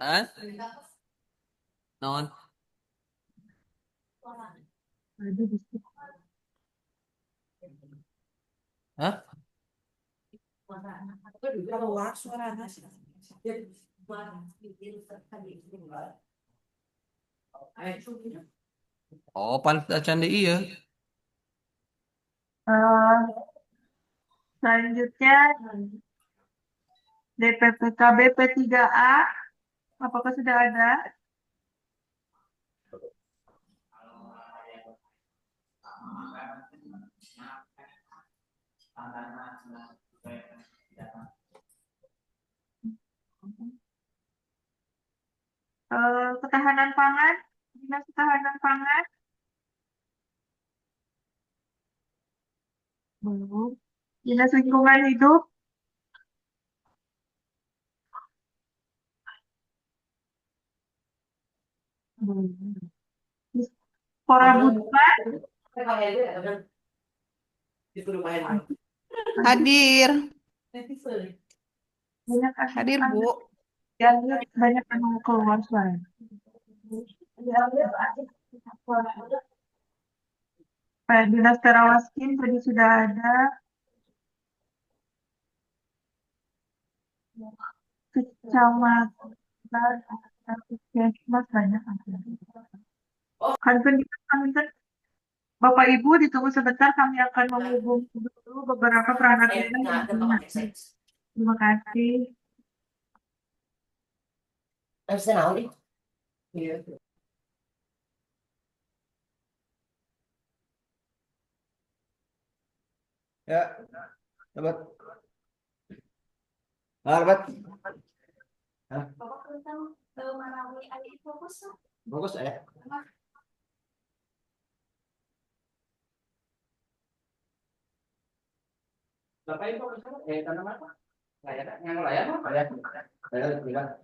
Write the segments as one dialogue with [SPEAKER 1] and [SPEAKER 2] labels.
[SPEAKER 1] Hah? Non? Hah?
[SPEAKER 2] Keluar suaranya.
[SPEAKER 1] Oh, pantas candi iya.
[SPEAKER 2] Selanjutnya DPPKB P3A, apakah sudah ada? Ketahanan pangan, Dinas Ketahanan Pangan, belum. Dinas Lingkungan Hidup, belum. Porabutpa,
[SPEAKER 3] Hadir,
[SPEAKER 2] banyak
[SPEAKER 3] hadir Bu.
[SPEAKER 2] yang banyak yang mau keluar suara. Dinas Terawaskin tadi sudah ada. Kecamatan, Puskesmas banyak. Kantor kita, kantor. Bapak Ibu ditunggu sebentar, kami akan menghubungi dulu beberapa perangkat daerah yang punya. Terima kasih.
[SPEAKER 1] Ya, dapat. Ah, dapat. Hah? Bagus ya. Berapa itu? Tanaman apa? Layar, yang layar apa? Layar. Layar, layar.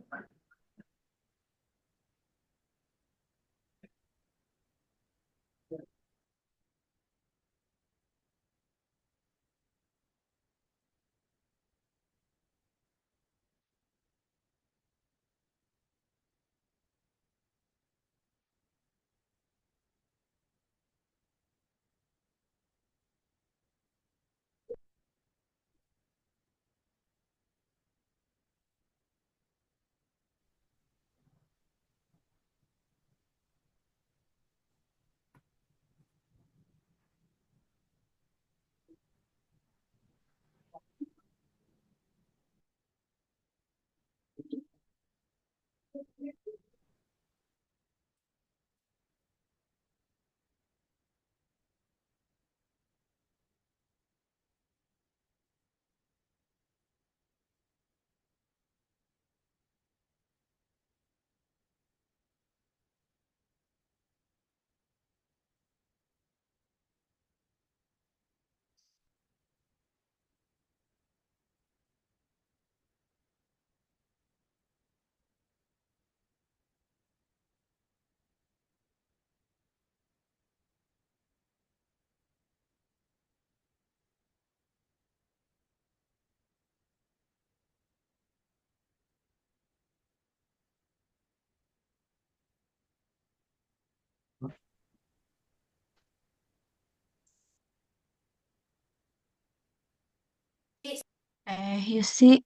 [SPEAKER 4] Yusi,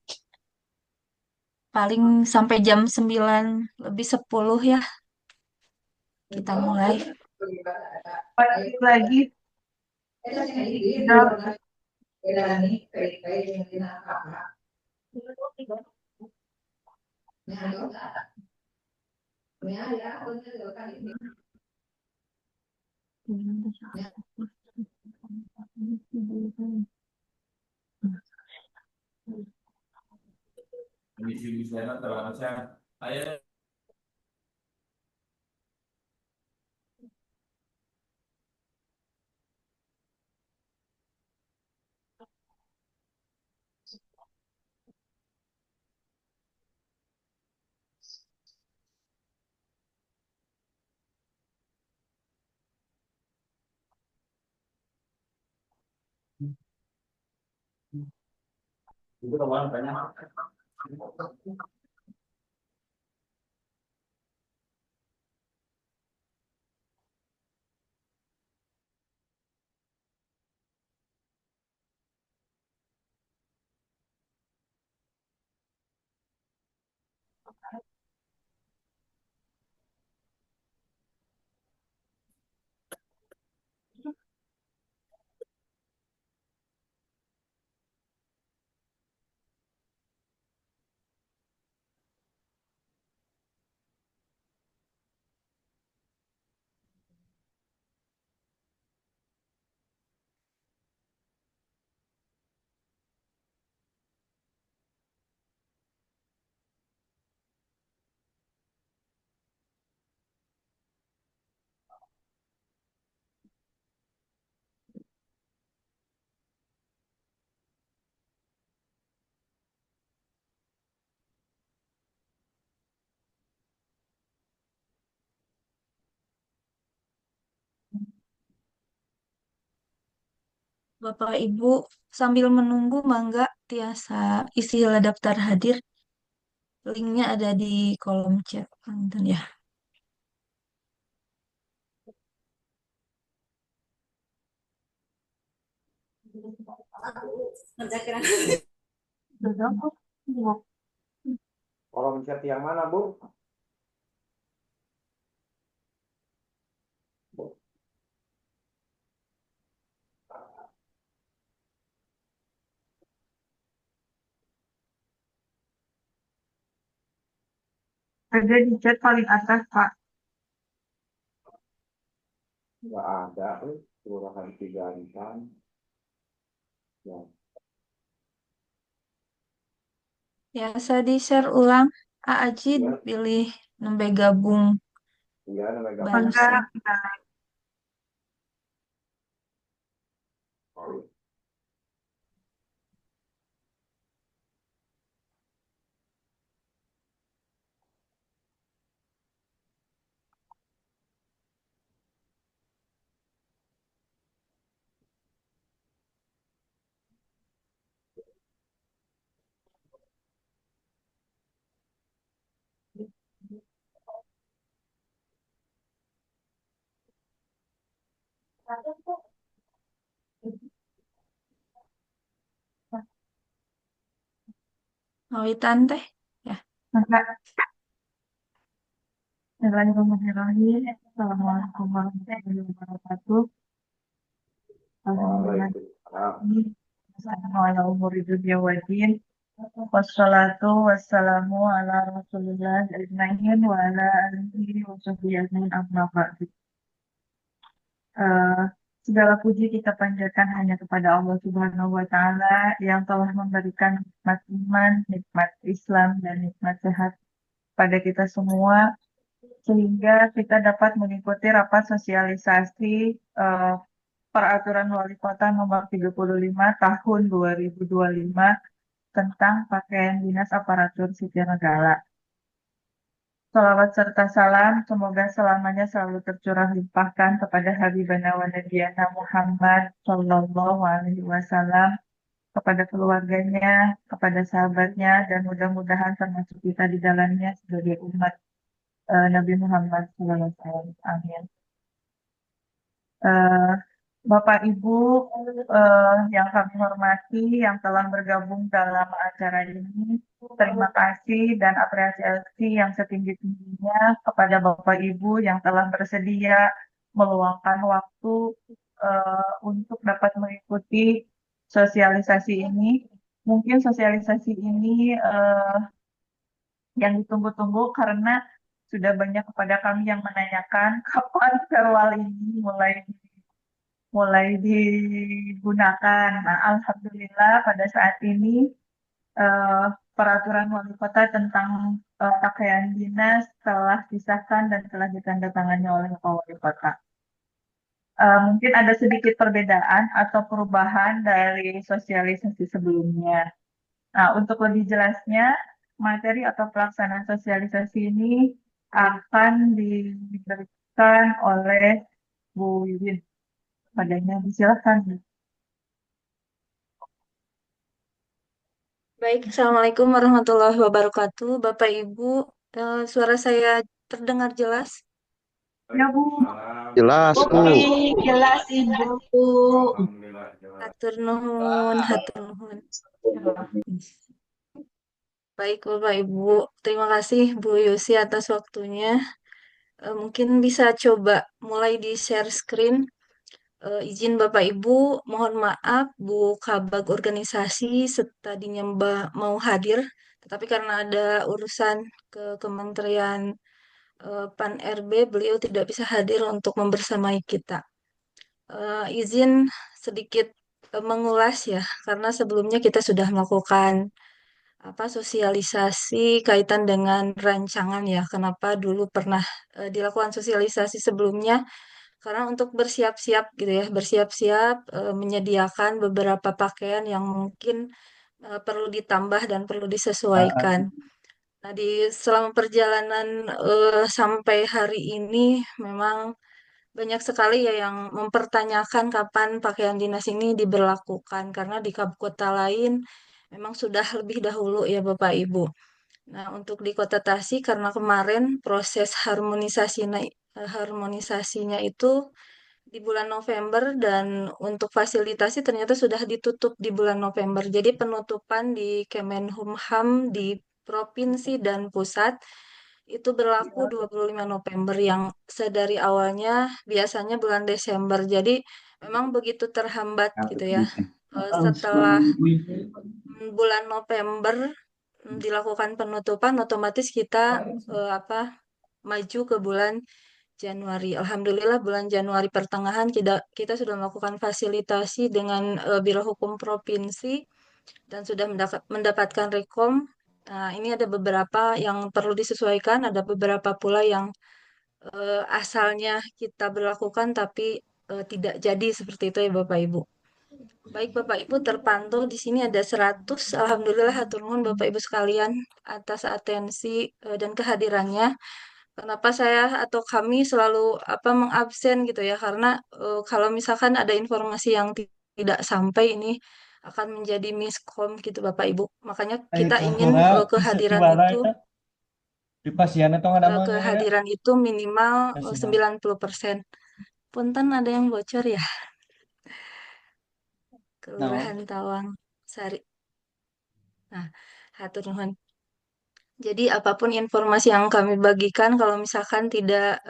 [SPEAKER 4] paling sampai jam 9 lebih 10 ya, kita mulai.
[SPEAKER 2] Balik lagi. Sudah.
[SPEAKER 1] Misi terlalu saya. Ayo. Itu kawan banyak.
[SPEAKER 4] Bapak Ibu sambil menunggu mangga tiasa isilah daftar hadir. Linknya ada di kolom chat. Punten ya.
[SPEAKER 1] Kolom chat yang mana, Bu?
[SPEAKER 2] Ada di chat paling atas, Pak.
[SPEAKER 1] Nggak ada, Kelurahan Cigantan. Ya,
[SPEAKER 4] Biasa di-share ulang. Aji
[SPEAKER 1] iya,
[SPEAKER 4] pilih nembe gabung
[SPEAKER 1] iya, namanya gabung.
[SPEAKER 2] Enggak,
[SPEAKER 4] barusan.
[SPEAKER 2] enggak.
[SPEAKER 4] Mawitan teh. Ya.
[SPEAKER 2] Enggak. Bismillahirrahmanirrahim. Assalamualaikum warahmatullahi wabarakatuh.
[SPEAKER 1] Waalaikumsalam.
[SPEAKER 2] Assalamualaikum warahmatullahi wabarakatuh. Wassalatu wassalamu ala rasulillah ajma'in wa ala alihi wa sahbihi ajma'in amma ba'du. Eh, Segala puji kita panjatkan hanya kepada Allah Subhanahu wa Ta'ala yang telah memberikan nikmat iman, nikmat Islam, dan nikmat sehat pada kita semua, sehingga kita dapat mengikuti rapat sosialisasi eh, Peraturan Wali Kota Nomor 35 Tahun 2025 tentang pakaian dinas aparatur sipil negara. Salawat serta salam semoga selamanya selalu tercurah limpahkan kepada Habibana wa Nabiyana Muhammad Sallallahu Alaihi Wasallam, kepada keluarganya, kepada sahabatnya, dan mudah-mudahan termasuk kita di dalamnya sebagai umat Nabi Muhammad SAW. Amin. Eh, Bapak Ibu yang kami hormati, yang telah bergabung dalam acara ini, terima kasih dan apresiasi yang setinggi-tingginya kepada Bapak Ibu yang telah bersedia meluangkan waktu untuk dapat mengikuti sosialisasi ini. Mungkin sosialisasi ini yang ditunggu-tunggu karena sudah banyak kepada kami yang menanyakan kapan perwal ini mulai digunakan. Nah, alhamdulillah pada saat ini eh, peraturan wali kota tentang pakaian dinas telah disahkan dan telah ditandatangani oleh Bapak Wali Kota. Mungkin ada sedikit perbedaan atau perubahan dari sosialisasi sebelumnya. Nah, untuk lebih jelasnya, materi atau pelaksanaan sosialisasi ini akan diberikan oleh Bu Wiwin. Padanya, silakan.
[SPEAKER 4] Baik, Assalamualaikum warahmatullahi wabarakatuh. Bapak Ibu, suara saya terdengar jelas?
[SPEAKER 2] Ya Bu,
[SPEAKER 3] Jelas, Bu.
[SPEAKER 2] oke, jelas Ibu.
[SPEAKER 1] Alhamdulillah jelas.
[SPEAKER 4] Hatur nuhun, hatur nuhun. Baik, Bapak Ibu, terima kasih Bu Yusi atas waktunya. Mungkin bisa coba mulai di share screen. Izin Bapak Ibu, mohon maaf Bu Kabag organisasi tadinya Mbak mau hadir, tetapi karena ada urusan ke Kementerian Pan RB, beliau tidak bisa hadir untuk membersamai kita. Izin sedikit mengulas ya, karena sebelumnya kita sudah melakukan sosialisasi kaitan dengan rancangan ya. Kenapa dulu pernah dilakukan sosialisasi sebelumnya? Karena untuk bersiap-siap gitu ya, bersiap-siap menyediakan beberapa pakaian yang mungkin perlu ditambah dan perlu disesuaikan. Nah, selama perjalanan sampai hari ini memang banyak sekali ya yang mempertanyakan kapan pakaian dinas ini diberlakukan karena di kota lain memang sudah lebih dahulu ya Bapak Ibu. Nah, untuk di Kota Tasik karena kemarin proses harmonisasinya itu di bulan November dan untuk fasilitasi ternyata sudah ditutup di bulan November. Jadi penutupan di Kemenhumham di provinsi dan pusat itu berlaku 25 November yang sedari awalnya biasanya bulan Desember. Jadi memang begitu terhambat gitu ya. Setelah bulan November dilakukan penutupan, otomatis kita maju ke bulan Januari. Alhamdulillah bulan Januari pertengahan kita sudah melakukan fasilitasi dengan Biro Hukum Provinsi dan sudah mendapatkan rekom. Nah, ini ada beberapa yang perlu disesuaikan, ada beberapa pula yang asalnya kita berlakukan tapi tidak jadi seperti itu ya Bapak Ibu. Baik Bapak Ibu terpantau di sini ada 100. Alhamdulillah hatur nuhun Bapak Ibu sekalian atas atensi dan kehadirannya. Kenapa saya atau kami selalu mengabsen gitu ya? Karena kalau misalkan ada informasi yang tidak sampai ini akan menjadi miskom gitu Bapak Ibu. Makanya kita ingin kehadiran itu
[SPEAKER 5] di pasien itu nggak ada namanya ya.
[SPEAKER 4] kehadiran itu minimal
[SPEAKER 5] Kasih nama.
[SPEAKER 4] 90%. Punten ada yang bocor ya,
[SPEAKER 5] Nah,
[SPEAKER 4] Kelurahan Tawang Sari. Nah, hatur nuhun. Jadi apapun informasi yang kami bagikan kalau misalkan tidak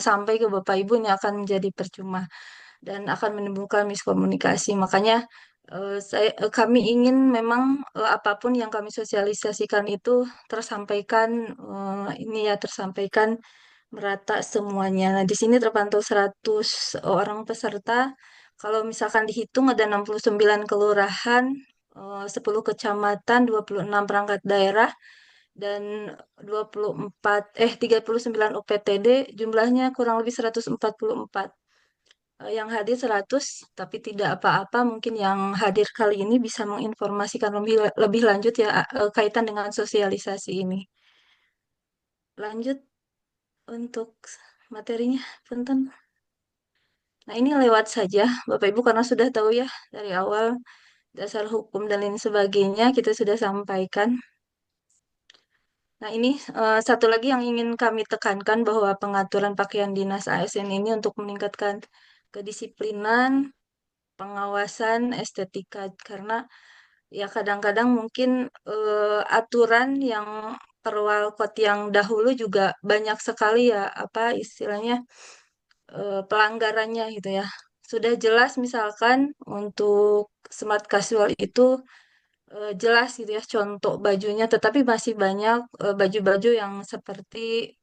[SPEAKER 4] sampai ke Bapak Ibu ini akan menjadi percuma dan akan menimbulkan miskomunikasi. Makanya kami ingin memang apapun yang kami sosialisasikan itu tersampaikan tersampaikan merata semuanya. Nah, di sini terpantau 100 orang peserta. Kalau misalkan dihitung ada 69 kelurahan, 10 kecamatan, 26 perangkat daerah dan 39 UPTD, jumlahnya kurang lebih 144. Yang hadir 100, tapi tidak apa-apa. Mungkin yang hadir kali ini bisa menginformasikan lebih lanjut ya kaitan dengan sosialisasi ini. Lanjut untuk materinya, punten. Nah, ini lewat saja, Bapak Ibu, karena sudah tahu ya dari awal dasar hukum dan lain sebagainya kita sudah sampaikan. Nah, ini satu lagi yang ingin kami tekankan bahwa pengaturan pakaian dinas ASN ini untuk meningkatkan kedisiplinan, pengawasan, estetika, karena ya kadang-kadang mungkin aturan yang perwalkot yang dahulu juga banyak sekali ya istilahnya pelanggarannya gitu ya. Sudah jelas misalkan untuk smart casual itu jelas gitu ya contoh bajunya, tetapi masih banyak baju-baju yang seperti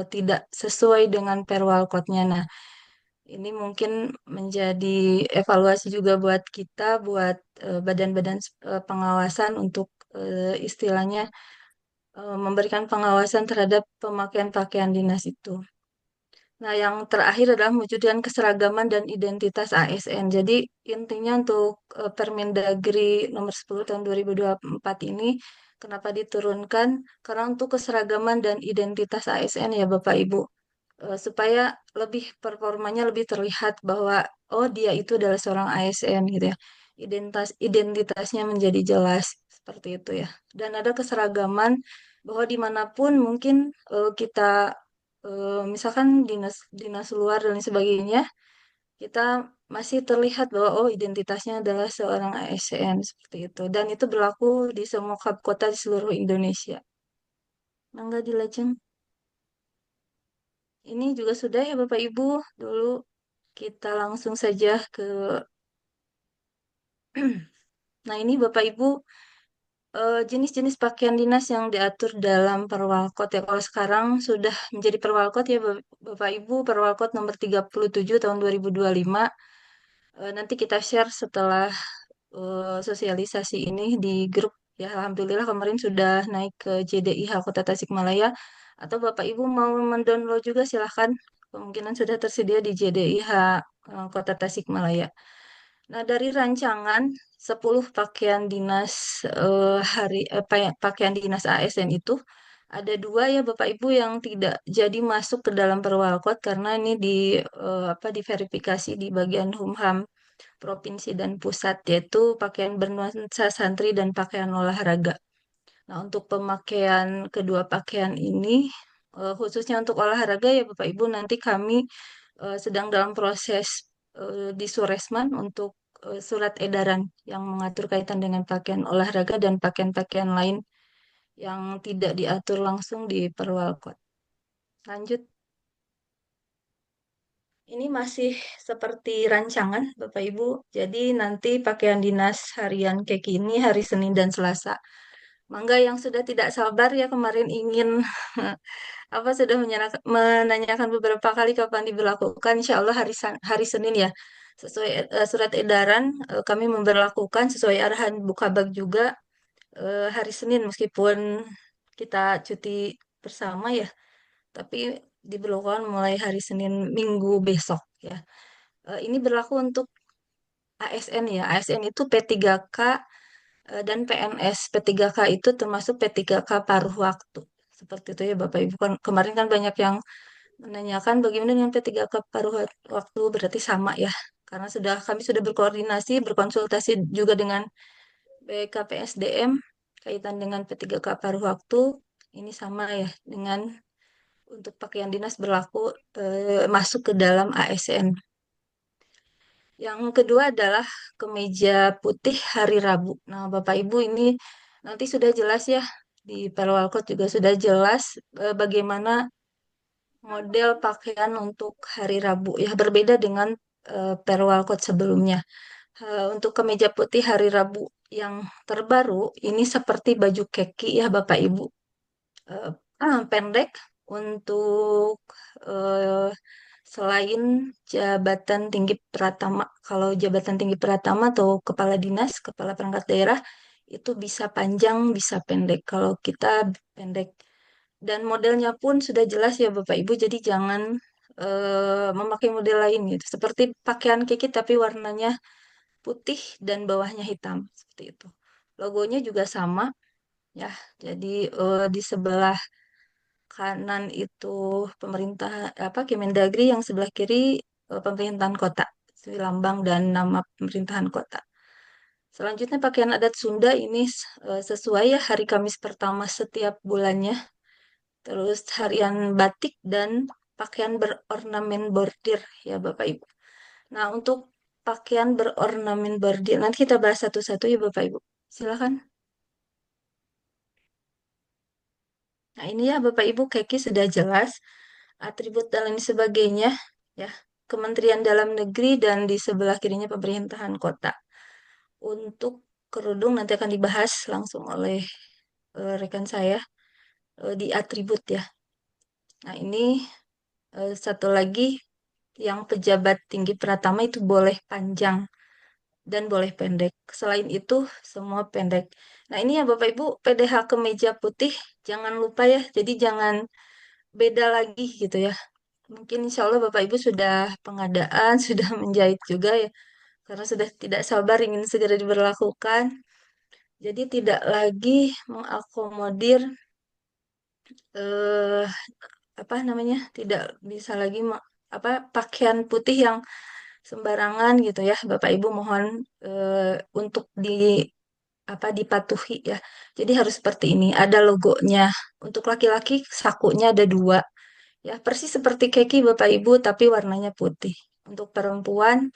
[SPEAKER 4] tidak sesuai dengan perwalkotnya. Nah, ini mungkin menjadi evaluasi juga buat kita, buat badan-badan pengawasan untuk istilahnya memberikan pengawasan terhadap pemakaian pakaian dinas itu. Nah, yang terakhir adalah mewujudkan keseragaman dan identitas ASN. Jadi, intinya untuk Permendagri nomor 10 tahun 2024 ini, kenapa diturunkan? Karena untuk keseragaman dan identitas ASN ya Bapak Ibu, supaya lebih performanya lebih terlihat bahwa, oh dia itu adalah seorang ASN gitu ya. identitasnya menjadi jelas seperti itu ya. Dan ada keseragaman bahwa dimanapun mungkin kita misalkan dinas dinas luar dan sebagainya, kita masih terlihat bahwa oh identitasnya adalah seorang ASN seperti itu. Dan itu berlaku di semua kota di seluruh Indonesia. Mangga dilajeng. Ini juga sudah ya Bapak Ibu. Dulu kita langsung saja ke Nah, ini Bapak Ibu jenis-jenis pakaian dinas yang diatur dalam Perwalkot ya. Kalau sekarang sudah menjadi Perwalkot ya Bapak Ibu, Perwalkot nomor 37 tahun 2025. Nanti kita share setelah sosialisasi ini di grup ya. Alhamdulillah kemarin sudah naik ke JDIH Kota Tasikmalaya. Atau Bapak Ibu mau mendownload juga silahkan. Kemungkinan sudah tersedia di JDIH Kota Tasikmalaya. Nah, dari rancangan 10 pakaian dinas pakaian dinas ASN itu ada dua ya Bapak Ibu yang tidak jadi masuk ke dalam Perwalkot karena ini diverifikasi di bagian Humham provinsi dan pusat yaitu pakaian bernuansa santri dan pakaian olahraga. Nah, untuk pemakaian kedua pakaian ini khususnya untuk olahraga ya Bapak Ibu nanti kami sedang dalam proses di Suresman untuk surat edaran yang mengatur kaitan dengan pakaian olahraga dan pakaian-pakaian lain yang tidak diatur langsung di Perwalkot. Lanjut. Ini masih seperti rancangan, Bapak Ibu. Jadi nanti pakaian dinas harian kayak gini hari Senin dan Selasa. Mangga yang sudah tidak sabar ya kemarin ingin sudah menanyakan beberapa kali kapan diberlakukan. Insya Allah hari Senin ya. Sesuai surat edaran kami memberlakukan sesuai arahan Bukabag juga hari Senin meskipun kita cuti bersama ya, tapi diberlakukan mulai hari Senin minggu besok ya. Ini berlaku untuk ASN ya. ASN itu P3K dan PNS. P3K itu termasuk P3K paruh waktu. Seperti itu ya Bapak Ibu. Kemarin kan banyak yang menanyakan bagaimana dengan P3K paruh waktu berarti sama ya. Karena kami sudah berkoordinasi, berkonsultasi juga dengan BKPSDM kaitan dengan P3K paruh waktu. Ini sama ya dengan untuk pakaian dinas berlaku masuk ke dalam ASN. Yang kedua adalah kemeja putih hari Rabu. Nah, Bapak Ibu ini nanti sudah jelas ya di Perwalkot juga sudah jelas bagaimana model pakaian untuk hari Rabu ya berbeda dengan Perwalkot sebelumnya. Untuk kemeja putih hari Rabu yang terbaru ini seperti baju keki ya Bapak Ibu. Eh, Pendek untuk eh, selain jabatan tinggi pratama. Kalau jabatan tinggi pratama atau kepala dinas, kepala perangkat daerah itu bisa panjang, bisa pendek. Kalau kita pendek. Dan modelnya pun sudah jelas ya Bapak Ibu, jadi jangan memakai model lain gitu. Seperti pakaian kiki tapi warnanya putih dan bawahnya hitam seperti itu. Logonya juga sama ya. Jadi di sebelah kanan itu pemerintah Kemendagri, yang sebelah kiri pemerintahan kota, lambang dan nama pemerintahan kota. Selanjutnya pakaian adat Sunda ini sesuai ya hari Kamis pertama setiap bulannya. Terus harian batik dan pakaian berornamen bordir ya Bapak Ibu. Nah, untuk pakaian berornamen bordir nanti kita bahas satu-satu ya Bapak Ibu. Silakan. Nah, ini ya Bapak Ibu keki sudah jelas atribut dan lain sebagainya ya. Kementerian Dalam Negeri dan di sebelah kirinya pemerintahan kota. Untuk kerudung nanti akan dibahas langsung oleh rekan saya di atribut ya. Nah, ini satu lagi yang pejabat tinggi pratama itu boleh panjang dan boleh pendek. Selain itu semua pendek. Nah, ini ya Bapak Ibu PDH kemeja putih jangan lupa ya. Jadi jangan beda lagi gitu ya. Mungkin insya Allah Bapak Ibu sudah pengadaan, sudah menjahit juga ya. Karena sudah tidak sabar ingin segera diberlakukan. Jadi tidak lagi mengakomodir eh, tidak bisa lagi pakaian putih yang sembarangan gitu ya. Bapak Ibu mohon untuk dipatuhi ya. Jadi harus seperti ini. Ada logonya. Untuk laki-laki sakunya ada dua. Ya, persis seperti keki Bapak Ibu, tapi warnanya putih. Untuk perempuan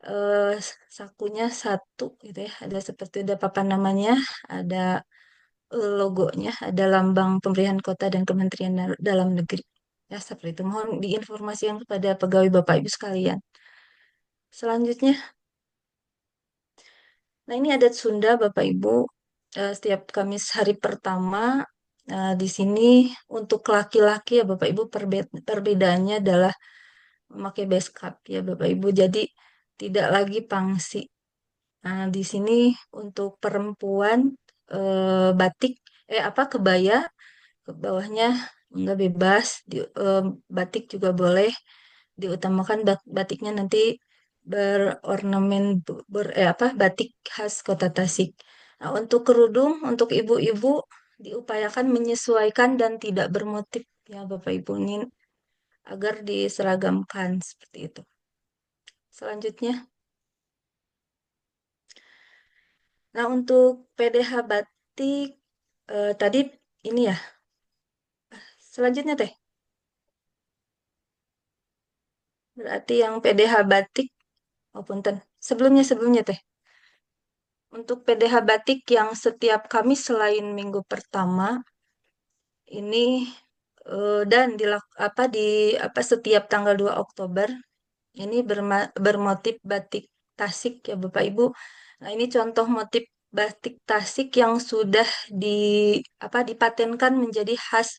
[SPEAKER 4] eh, sakunya satu gitu ya. Ada seperti ada papan namanya, ada logonya, ada lambang pemerintahan kota dan Kementerian Dalam Negeri. Ya, seperti itu. Mohon diinformasikan kepada pegawai Bapak Ibu sekalian. Selanjutnya, nah ini adat Sunda Bapak Ibu. Setiap Kamis hari pertama di sini untuk laki-laki ya Bapak Ibu perbedaannya adalah memakai base cap ya Bapak Ibu. Jadi tidak lagi pangsi. Nah, di sini untuk perempuan batik kebaya ke bawahnya enggak bebas batik juga boleh diutamakan batiknya nanti berornamen batik khas Kota Tasik. Nah, untuk kerudung untuk ibu-ibu diupayakan menyesuaikan dan tidak bermotif ya Bapak Ibu ini agar diseragamkan seperti itu. Selanjutnya, nah untuk PDH batik tadi ini ya. Selanjutnya teh, berarti yang PDH batik maupun sebelumnya teh. Untuk PDH batik yang setiap Kamis selain minggu pertama ini dan setiap tanggal 2 Oktober ini bermotif batik Tasik ya Bapak Ibu. Nah, ini contoh motif batik Tasik yang sudah dipatenkan menjadi khas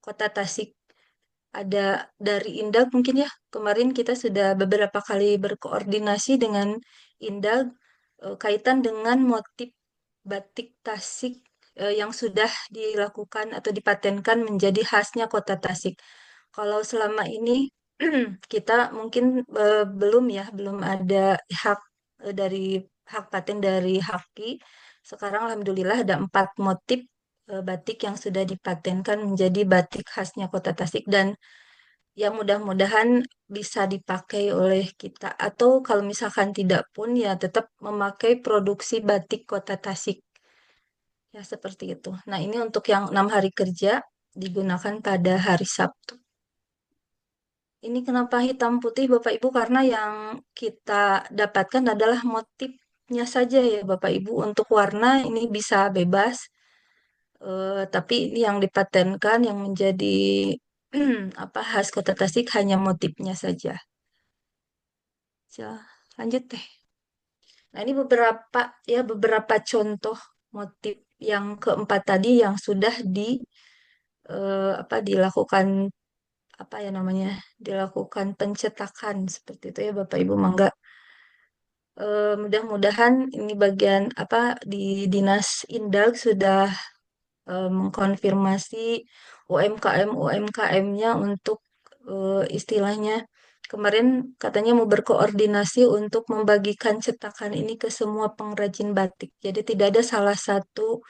[SPEAKER 4] Kota Tasik. Ada dari Indag mungkin ya. Kemarin kita sudah beberapa kali berkoordinasi dengan Indag kaitan dengan motif batik Tasik yang sudah dilakukan atau dipatenkan menjadi khasnya Kota Tasik. Kalau selama ini kita mungkin belum ada hak dari hak paten dari Haki. Sekarang alhamdulillah ada 4 motif batik yang sudah dipatenkan menjadi batik khasnya Kota Tasik dan yang mudah-mudahan bisa dipakai oleh kita. Atau kalau misalkan tidak pun ya tetap memakai produksi batik Kota Tasik. Ya seperti itu. Nah ini untuk yang 6 hari kerja digunakan pada hari Sabtu. Ini kenapa hitam putih Bapak Ibu? Karena yang kita dapatkan adalah motifnya saja ya Bapak Ibu. Untuk warna ini bisa bebas. Tapi ini yang dipatenkan yang menjadi khas Kota Tasik hanya motifnya saja. Ya, lanjut deh. Nah, ini beberapa contoh motif yang keempat tadi yang sudah dilakukan dilakukan pencetakan seperti itu ya Bapak Ibu mangga. Mudah-mudahan ini bagian di Dinas Indag sudah mengkonfirmasi UMKM-UMKM-nya untuk istilahnya kemarin katanya mau berkoordinasi untuk membagikan cetakan ini ke semua pengrajin batik. Jadi tidak ada salah satu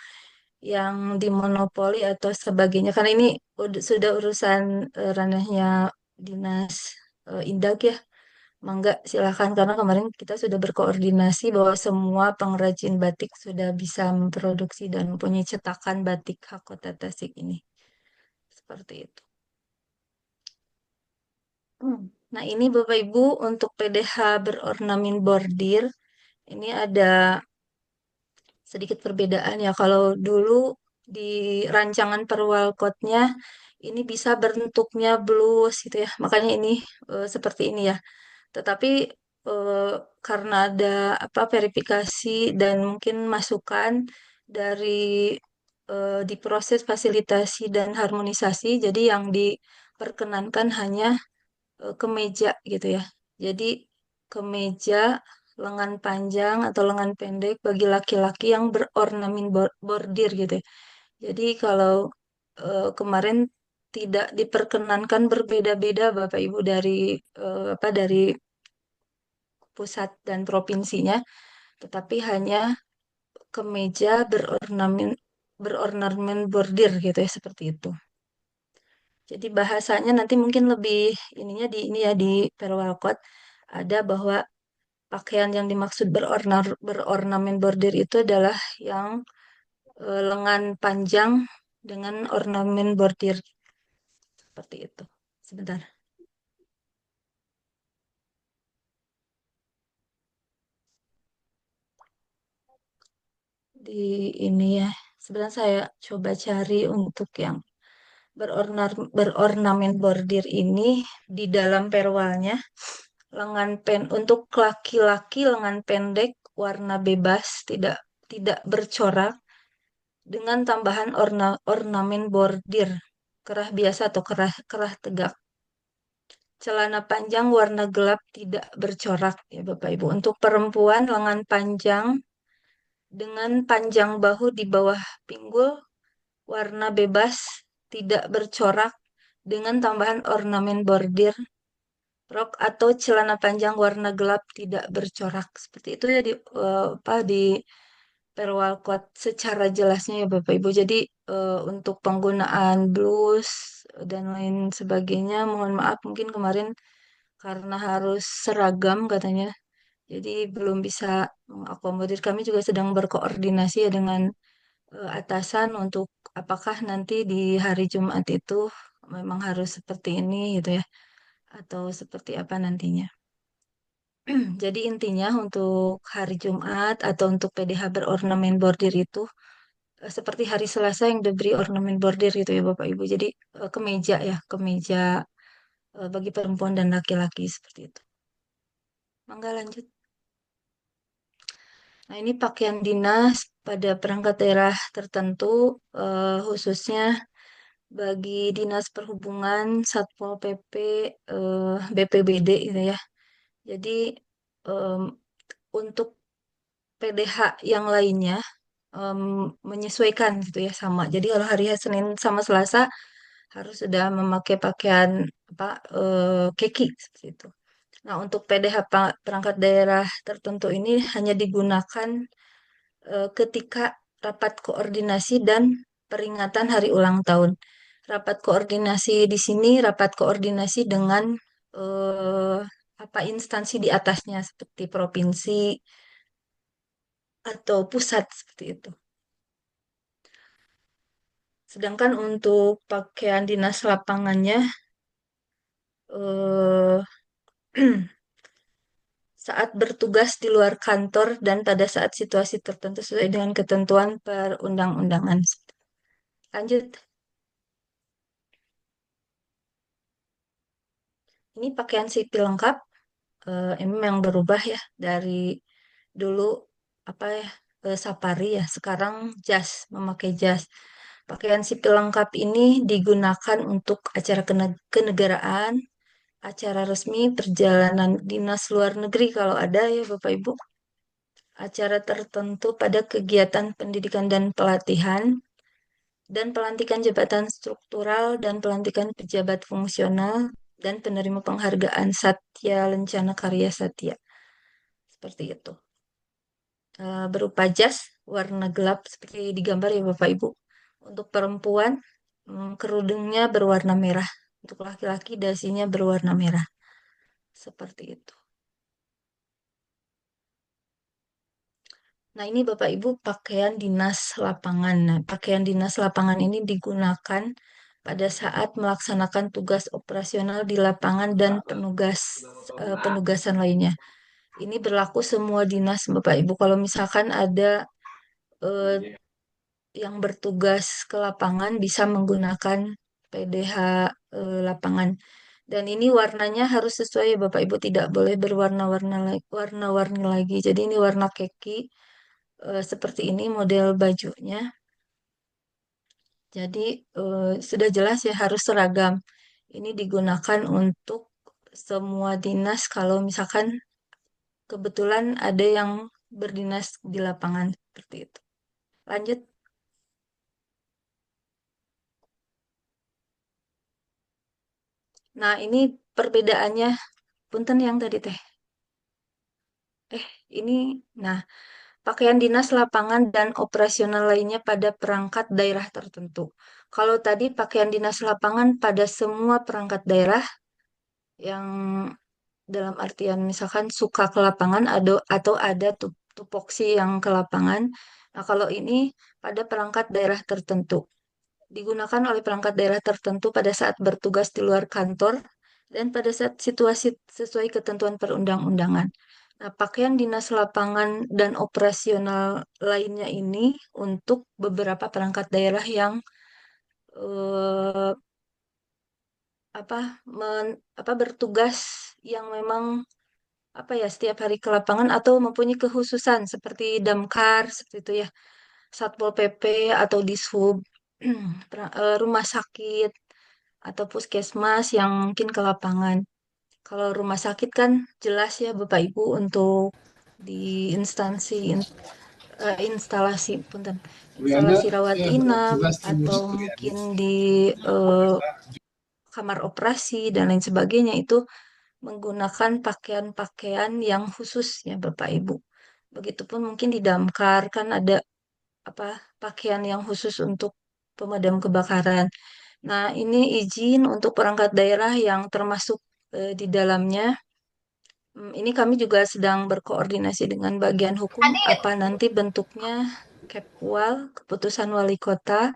[SPEAKER 4] yang dimonopoli atau sebagainya. Karena ini sudah urusan ranahnya Dinas Indag ya. Mangga silakan karena kemarin kita sudah berkoordinasi bahwa semua pengrajin batik sudah bisa memproduksi dan mempunyai cetakan batik khas Kota Tasik ini. Seperti itu. Nah, ini Bapak Ibu untuk PDH berornamen bordir ini ada sedikit perbedaan ya. Kalau dulu di rancangan perwalkotnya ini bisa bentuknya blus gitu ya. Makanya ini seperti ini ya. Tetapi eh, karena ada verifikasi dan mungkin masukan dari di proses fasilitasi dan harmonisasi, jadi yang diperkenankan hanya kemeja gitu ya. Jadi kemeja lengan panjang atau lengan pendek bagi laki-laki yang berornamen bordir gitu ya. Jadi kalau kemarin tidak diperkenankan berbeda-beda Bapak Ibu dari pusat dan provinsinya, tetapi hanya kemeja berornamen bordir gitu ya seperti itu. Jadi bahasanya nanti mungkin lebih ininya di ini ya di Perwalkot ada bahwa pakaian yang dimaksud berornamen bordir itu adalah yang lengan panjang dengan ornamen bordir seperti itu. Sebentar. Di ini ya. Sebenarnya saya coba cari untuk yang berornamen bordir ini di dalam perwalnya. Untuk laki-laki lengan pendek warna bebas tidak tidak bercorak dengan tambahan ornamen bordir kerah biasa atau kerah tegak. Celana panjang warna gelap tidak bercorak ya Bapak Ibu. Untuk perempuan lengan panjang dengan panjang bahu di bawah pinggul warna bebas tidak bercorak dengan tambahan ornamen bordir. Rok atau celana panjang warna gelap tidak bercorak. Seperti itu ya di perwal code secara jelasnya ya Bapak Ibu. Jadi untuk penggunaan blus dan lain sebagainya, mohon maaf mungkin kemarin karena harus seragam katanya. Jadi belum bisa mengakomodir. Kami juga sedang berkoordinasi ya dengan atasan untuk apakah nanti di hari Jumat itu memang harus seperti ini gitu ya atau seperti apa nantinya. Jadi intinya untuk hari Jumat atau untuk PDH berornamen bordir itu seperti hari Selasa yang diberi ornamen bordir gitu ya Bapak Ibu. Jadi kemeja ya, kemeja bagi perempuan dan laki-laki seperti itu. Mangga lanjut. Nah, ini pakaian dinas pada perangkat daerah tertentu khususnya bagi Dinas Perhubungan, Satpol PP, BPBD gitu ya. Jadi em, untuk PDH yang lainnya menyesuaikan gitu ya sama. Jadi kalau hari Senin sama Selasa harus sudah memakai pakaian apa keki seperti itu. Nah, untuk PDH perangkat daerah tertentu ini hanya digunakan ketika rapat koordinasi dan peringatan hari ulang tahun. Rapat koordinasi di sini rapat koordinasi dengan eh, apa instansi di atasnya seperti provinsi atau pusat seperti itu. Sedangkan untuk pakaian dinas lapangannya eh, saat bertugas di luar kantor dan pada saat situasi tertentu sesuai dengan ketentuan perundang-undangan. Lanjut. Ini pakaian sipil lengkap. Ini yang berubah ya dari dulu apa ya safari ya. Sekarang jas, memakai jas. Pakaian sipil lengkap ini digunakan untuk acara kenegaraan, acara resmi, perjalanan dinas luar negeri kalau ada ya Bapak Ibu, acara tertentu pada kegiatan pendidikan dan pelatihan, dan pelantikan jabatan struktural dan pelantikan pejabat fungsional dan penerima penghargaan Satya Lencana Karya Satya. Seperti itu. Berupa jas warna gelap seperti di gambar ya Bapak Ibu. Untuk perempuan, kerudungnya berwarna merah. Untuk laki-laki, dasinya berwarna merah. Seperti itu. Nah, ini Bapak Ibu pakaian dinas lapangan. Nah, pakaian dinas lapangan ini digunakan pada saat melaksanakan tugas operasional di lapangan dan penugasan lainnya. Ini berlaku semua dinas Bapak Ibu. Kalau misalkan ada eh, yang bertugas ke lapangan bisa menggunakan PDH lapangan. Dan ini warnanya harus sesuai ya Bapak Ibu, tidak boleh warna-warni lagi. Jadi ini warna keki seperti ini model bajunya. Jadi sudah jelas ya harus seragam. Ini digunakan untuk semua dinas kalau misalkan kebetulan ada yang berdinas di lapangan seperti itu. Lanjut. Nah, ini perbedaannya. Punten yang tadi teh. Ini, nah, pakaian dinas lapangan dan operasional lainnya pada perangkat daerah tertentu. Kalau tadi pakaian dinas lapangan pada semua perangkat daerah yang dalam artian misalkan suka ke lapangan atau ada tupoksi yang ke lapangan. Nah, kalau ini pada perangkat daerah tertentu, digunakan oleh perangkat daerah tertentu pada saat bertugas di luar kantor dan pada saat situasi sesuai ketentuan perundang-undangan. Nah, pakaian dinas lapangan dan operasional lainnya ini untuk beberapa perangkat daerah yang eh, apa bertugas yang memang setiap hari ke lapangan atau mempunyai kekhususan seperti Damkar seperti itu ya, Satpol PP atau Dishub, rumah sakit atau puskesmas yang mungkin ke lapangan. Kalau rumah sakit kan jelas ya Bapak Ibu untuk di instalasi punten, instalasi rawat inap atau mungkin di eh, kamar operasi dan lain sebagainya itu menggunakan pakaian-pakaian yang khusus ya Bapak Ibu. Begitupun mungkin di damkar kan ada pakaian yang khusus untuk pemadam kebakaran. Nah, ini izin untuk perangkat daerah yang termasuk di dalamnya. Ini kami juga sedang berkoordinasi dengan bagian hukum apa nanti bentuknya Kepwal, keputusan wali kota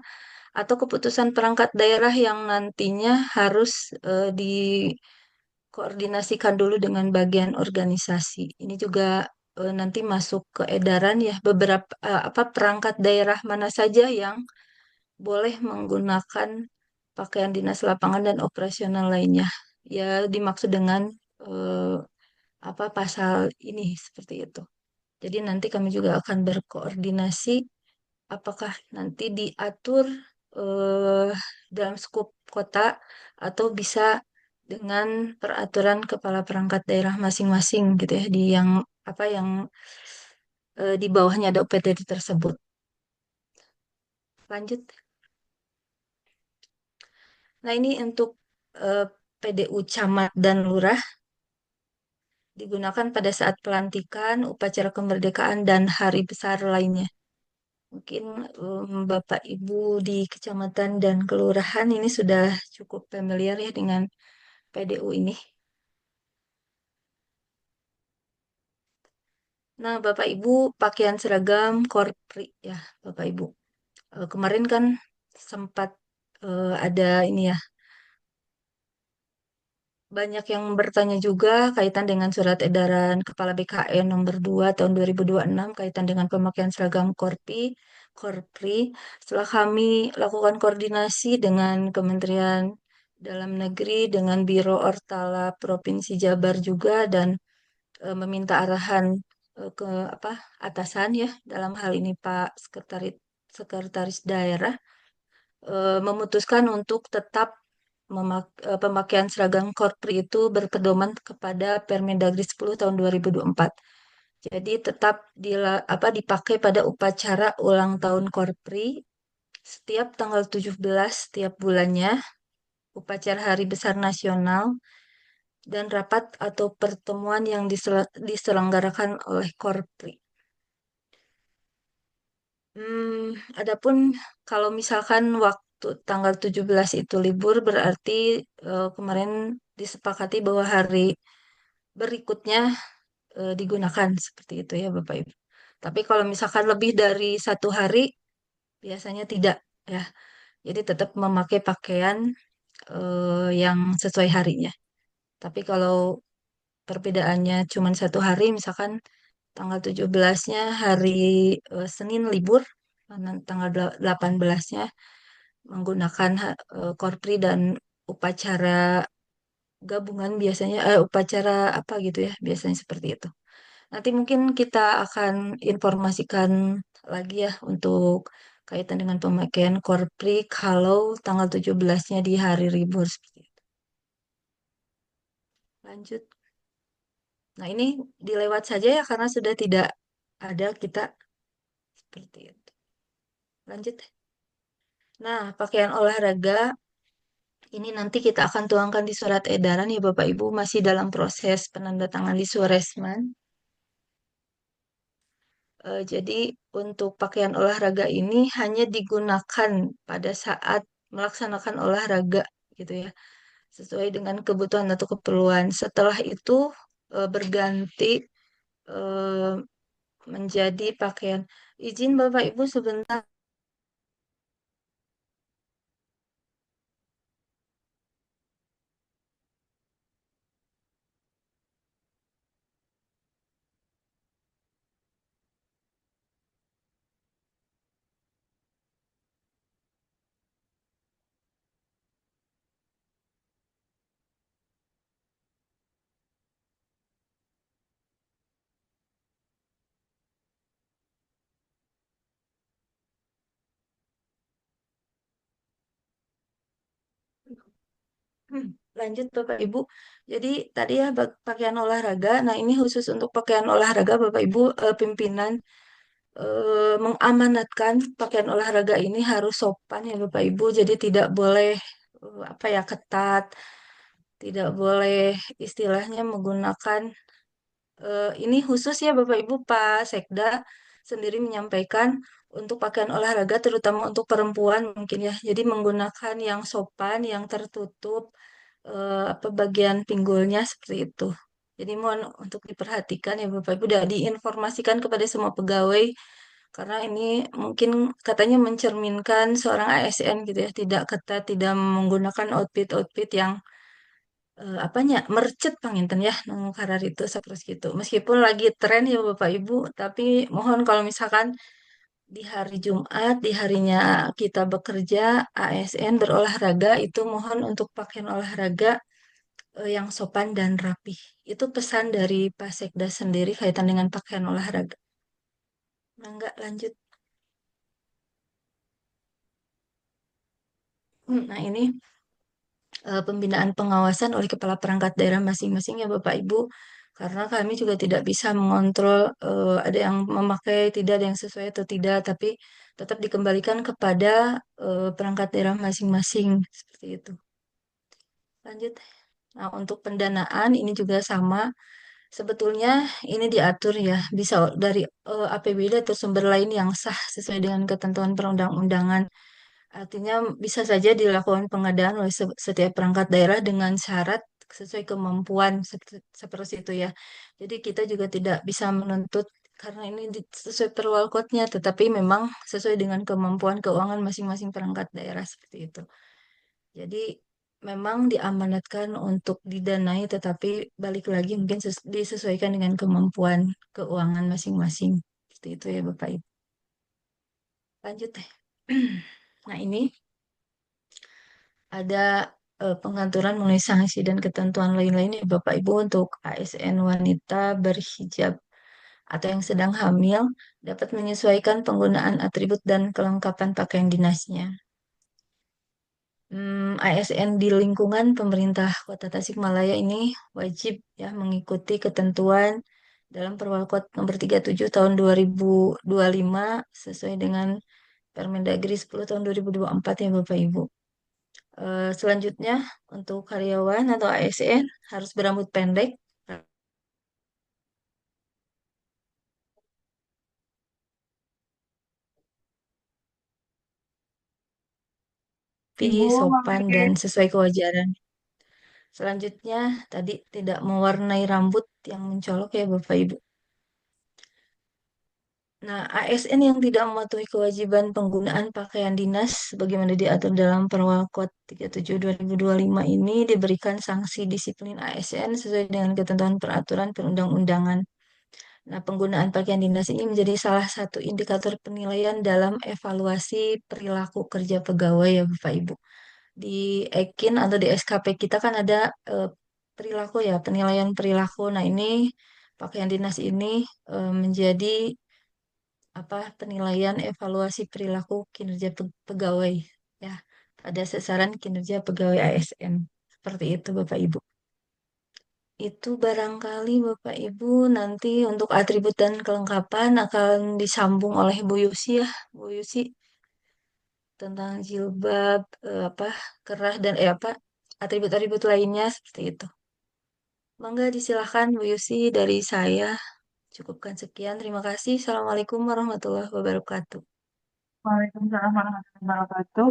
[SPEAKER 4] atau keputusan perangkat daerah yang nantinya harus dikoordinasikan dulu dengan bagian organisasi. Ini juga nanti masuk ke edaran ya beberapa perangkat daerah mana saja yang boleh menggunakan pakaian dinas lapangan dan operasional lainnya. Ya dimaksud dengan eh, pasal ini seperti itu. Jadi nanti kami juga akan berkoordinasi apakah nanti diatur eh, dalam skup kota atau bisa dengan peraturan kepala perangkat daerah masing-masing gitu ya di yang yang di bawahnya ada UPTD tersebut. Lanjut. Nah, ini untuk eh, PDU camat dan lurah digunakan pada saat pelantikan, upacara kemerdekaan dan hari besar lainnya. Mungkin Bapak Ibu di kecamatan dan kelurahan ini sudah cukup familiar ya dengan PDU ini. Nah, Bapak Ibu pakaian seragam korpri ya, Bapak Ibu. Kemarin kan sempat ada ini ya, banyak yang bertanya juga kaitan dengan surat edaran Kepala BKN nomor 2 tahun 2026 kaitan dengan pemakaian seragam Korpri. Setelah kami lakukan koordinasi dengan Kementerian Dalam Negeri, dengan Biro Ortala Provinsi Jabar juga dan meminta arahan ke atasan ya dalam hal ini Pak Sekretaris Daerah memutuskan untuk tetap pemakaian seragam Korpri itu berpedoman kepada Permendagri 10 tahun 2024. Jadi tetap dipakai pada upacara ulang tahun Korpri setiap tanggal 17 setiap bulannya, upacara Hari Besar Nasional, dan rapat atau pertemuan yang diselenggarakan oleh Korpri. Adapun kalau misalkan waktu tanggal 17 itu libur berarti kemarin disepakati bahwa hari berikutnya digunakan seperti itu ya Bapak Ibu. Tapi kalau misalkan lebih dari 1 hari biasanya tidak ya. Jadi tetap memakai pakaian yang sesuai harinya. Tapi kalau perbedaannya cuma 1 hari misalkan tanggal 17-nya hari Senin libur, tanggal 18-nya menggunakan korpri dan upacara gabungan biasanya upacara apa gitu ya biasanya seperti itu. Nanti mungkin kita akan informasikan lagi ya untuk kaitan dengan pemakaian korpri kalau tanggal 17-nya di hari libur seperti itu. Lanjut. Nah, ini dilewat saja ya karena sudah tidak ada kita seperti itu. Lanjut. Nah, pakaian olahraga ini nanti kita akan tuangkan di surat edaran ya Bapak Ibu masih dalam proses penandatangan di Suresman. Jadi untuk pakaian olahraga ini hanya digunakan pada saat melaksanakan olahraga gitu ya. sesuai dengan kebutuhan atau keperluan. Setelah itu berganti eh, menjadi pakaian. Izin Bapak Ibu sebentar. Lanjut Bapak Ibu. Jadi tadi ya pakaian olahraga. Nah ini khusus untuk pakaian olahraga Bapak Ibu pimpinan mengamanatkan pakaian olahraga ini harus sopan ya Bapak Ibu. Jadi tidak boleh apa ya ketat, tidak boleh istilahnya menggunakan ini khusus ya Bapak Ibu Pak Sekda sendiri menyampaikan untuk pakaian olahraga terutama untuk perempuan mungkin ya. Jadi menggunakan yang sopan, yang tertutup apa bagian pinggulnya seperti itu. Jadi mohon untuk diperhatikan ya Bapak Ibu dan diinformasikan kepada semua pegawai karena ini mungkin katanya mencerminkan seorang ASN gitu ya, tidak ketat, tidak menggunakan outfit-outfit yang apanya mercet panginten ya nunggu karar itu seperti itu. Meskipun lagi tren ya Bapak Ibu, tapi mohon kalau misalkan di hari Jumat, di harinya kita bekerja, ASN berolahraga itu mohon untuk pakaian olahraga yang sopan dan rapi. Itu pesan dari Pak Sekda sendiri kaitan dengan pakaian olahraga. Nah, enggak lanjut. Nah, ini pembinaan pengawasan oleh kepala perangkat daerah masing-masing ya Bapak Ibu. Karena kami juga tidak bisa mengontrol ada yang memakai tidak ada yang sesuai atau tidak, tapi tetap dikembalikan kepada perangkat daerah masing-masing seperti itu. Lanjut. Nah, untuk pendanaan ini juga sama. Sebetulnya ini diatur ya, bisa dari APBD atau sumber lain yang sah sesuai dengan ketentuan perundang-undangan. Artinya bisa saja dilakukan pengadaan oleh setiap perangkat daerah dengan syarat sesuai kemampuan seperti itu ya. Jadi kita juga tidak bisa menuntut karena ini sesuai perwalkotnya, tetapi memang sesuai dengan kemampuan keuangan masing-masing perangkat daerah seperti itu. Jadi memang diamanatkan untuk didanai, tetapi balik lagi mungkin disesuaikan dengan kemampuan keuangan masing-masing. Seperti itu ya Bapak Ibu. Lanjut deh. Nah ini ada pengaturan mengenai sanksi dan ketentuan lain-lainnya Bapak Ibu untuk ASN wanita berhijab atau yang sedang hamil dapat menyesuaikan penggunaan atribut dan kelengkapan pakaian dinasnya. ASN di lingkungan pemerintah Kota Tasikmalaya ini wajib ya mengikuti ketentuan dalam Perwalkot nomor 37 tahun 2025 sesuai dengan Permendagri 10 tahun 2024 ya Bapak Ibu. Selanjutnya untuk karyawan atau ASN harus berambut pendek, rapi,
[SPEAKER 2] Ibu
[SPEAKER 4] sopan, dan
[SPEAKER 2] mampir.
[SPEAKER 4] sesuai kewajaran. Selanjutnya tadi tidak mewarnai rambut yang mencolok ya Bapak Ibu. Nah, ASN yang tidak mematuhi kewajiban penggunaan pakaian dinas sebagaimana diatur dalam Perwalkot 37 2025 ini diberikan sanksi disiplin ASN sesuai dengan ketentuan peraturan perundang-undangan. Nah, penggunaan pakaian dinas ini menjadi salah satu indikator penilaian dalam evaluasi perilaku kerja pegawai ya Bapak Ibu. Di EKIN atau di SKP kita kan ada perilaku ya, penilaian perilaku. Nah, ini pakaian dinas ini menjadi apa penilaian evaluasi perilaku kinerja pegawai ya pada sasaran kinerja pegawai ASN seperti itu Bapak Ibu. Itu barangkali Bapak Ibu nanti untuk atribut dan kelengkapan akan disambung oleh Bu Yusi ya Bu Yusi tentang jilbab apa kerah dan apa atribut-atribut lainnya seperti itu. Mangga disilahkan Bu Yusi dari saya cukupkan sekian terima kasih. Assalamualaikum warahmatullahi wabarakatuh.
[SPEAKER 2] Waalaikumsalam warahmatullahi wabarakatuh.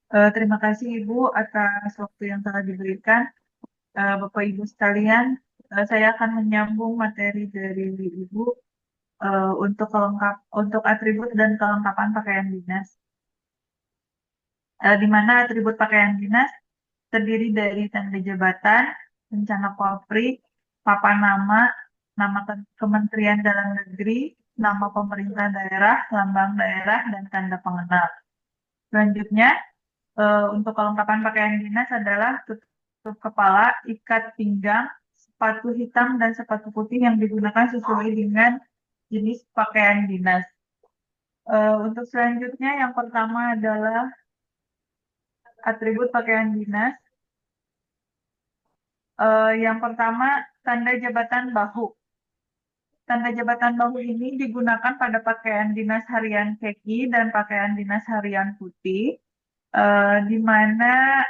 [SPEAKER 2] Terima kasih Ibu atas waktu yang telah diberikan. Bapak Ibu sekalian, saya akan menyambung materi dari Ibu untuk atribut dan kelengkapan pakaian dinas. Di mana atribut pakaian dinas terdiri dari tanda jabatan, rencana Polri, papan nama, nama Kementerian Dalam Negeri, nama pemerintah daerah, lambang daerah, dan tanda pengenal. Selanjutnya, untuk kelengkapan pakaian dinas adalah tutup kepala, ikat pinggang, sepatu hitam, dan sepatu putih yang digunakan sesuai dengan jenis pakaian dinas. Untuk selanjutnya, yang pertama adalah atribut pakaian dinas. Yang pertama, tanda jabatan bahu. Tanda jabatan bahu ini digunakan pada pakaian dinas harian kaki dan pakaian dinas harian putih, di mana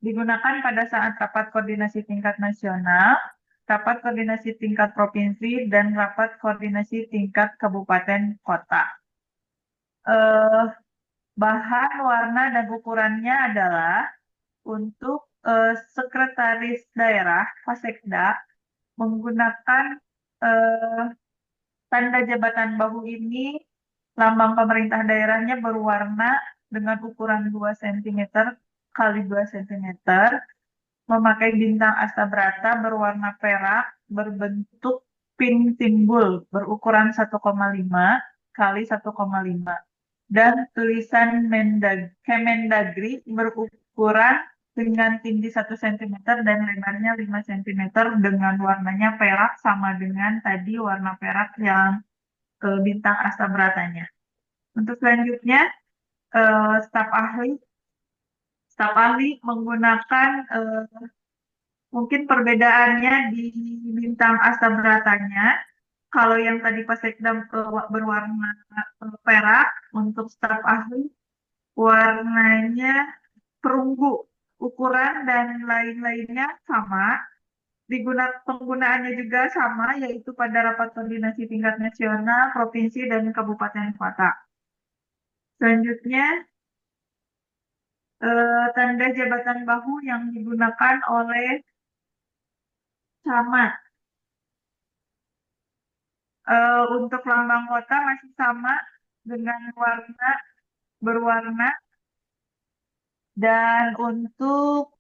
[SPEAKER 2] digunakan pada saat rapat koordinasi tingkat nasional, rapat koordinasi tingkat provinsi, dan rapat koordinasi tingkat kabupaten kota. Bahan, warna, dan ukurannya adalah untuk sekretaris daerah, Pasekda, menggunakan tanda jabatan bahu ini, lambang pemerintah daerahnya berwarna dengan ukuran 2 cm kali 2 cm, memakai bintang astabrata berwarna perak berbentuk pin timbul berukuran 1,5 kali 1,5 dan tulisan Kemendagri berukuran dengan tinggi 1 cm dan lebarnya 5 cm dengan warnanya perak sama dengan tadi warna perak yang bintang astabratanya. Untuk selanjutnya, staf ahli menggunakan mungkin perbedaannya di bintang astabratanya. Kalau yang tadi Pak Sekdam berwarna perak, untuk staf ahli warnanya perunggu, ukuran dan lain-lainnya sama. Penggunaannya juga sama, yaitu pada rapat koordinasi tingkat nasional, provinsi, dan kabupaten kota. Selanjutnya, tanda jabatan bahu yang digunakan oleh camat. Untuk lambang kota masih sama dengan berwarna, dan untuk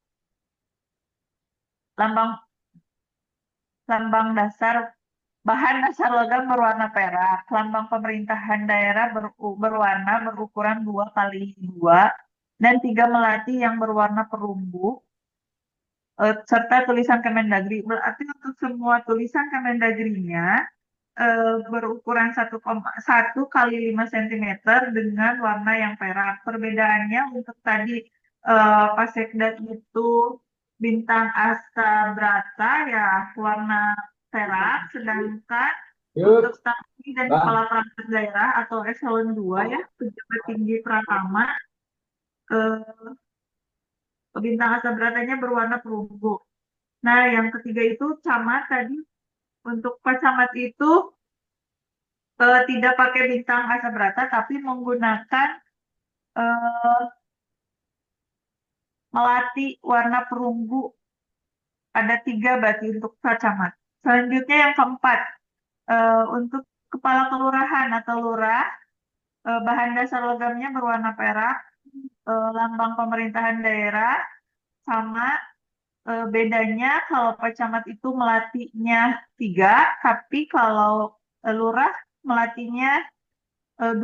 [SPEAKER 2] lambang dasar, bahan dasar logam berwarna perak. Lambang pemerintahan daerah berwarna berukuran 2 kali 2 dan 3 melati yang berwarna perunggu, serta tulisan Kemendagri. Berarti untuk semua tulisan Kemendagrinya berukuran 1,1 kali 5 cm dengan warna yang perak. Perbedaannya untuk tadi Pak Sekda itu bintang astabrata ya warna perak, sedangkan untuk staf dan kepala perangkat daerah atau eselon 2 ya, pejabat tinggi pratama, bintang astabratanya berwarna perunggu. Nah, yang ketiga itu camat tadi. Untuk Pak Camat itu tidak pakai bintang asabrata, tapi menggunakan melati warna perunggu. Ada 3 berarti untuk Pak Camat. Selanjutnya yang keempat, untuk kepala kelurahan atau lurah, bahan dasar logamnya berwarna perak, lambang pemerintahan daerah sama. Bedanya kalau Pak Camat itu melatinya 3, tapi kalau lurah melatinya 2.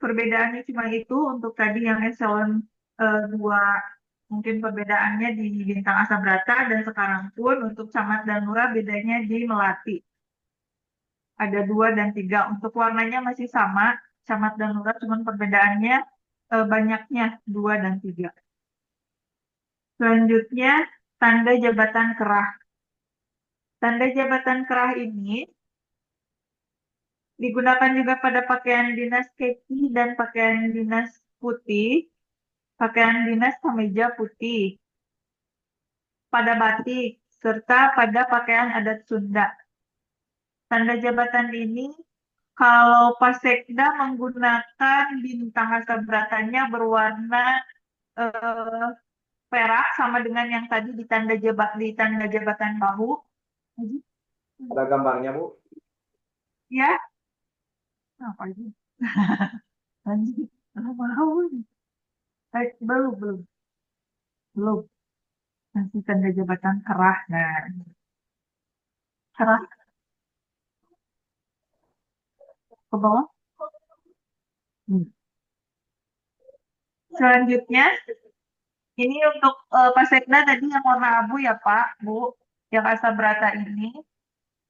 [SPEAKER 2] Perbedaannya cuma itu. Untuk tadi yang eselon 2 mungkin perbedaannya di bintang asabrata, dan sekarang pun untuk camat dan lurah bedanya di melati. Ada 2 dan 3. Untuk warnanya masih sama, camat dan lurah, cuma perbedaannya banyaknya 2 dan 3. Selanjutnya, tanda jabatan kerah. Tanda jabatan kerah ini digunakan juga pada pakaian dinas kaki dan pakaian dinas putih, pakaian dinas kemeja putih, pada batik, serta pada pakaian adat Sunda. Tanda jabatan ini Kalau Pasekda menggunakan bintang Hasabratanya berwarna eh, perak sama dengan yang tadi di tanda jabatan bahu.
[SPEAKER 1] Ada gambarnya, Bu?
[SPEAKER 2] Ya, apa ini? Anjing, mau. Belum, belum, belum. Nanti tanda jabatan kerah. Nah, kerah ke bawah. Hmm. Selanjutnya, ini untuk Pasekda tadi yang warna abu ya Pak, Bu. Yang Asabrata ini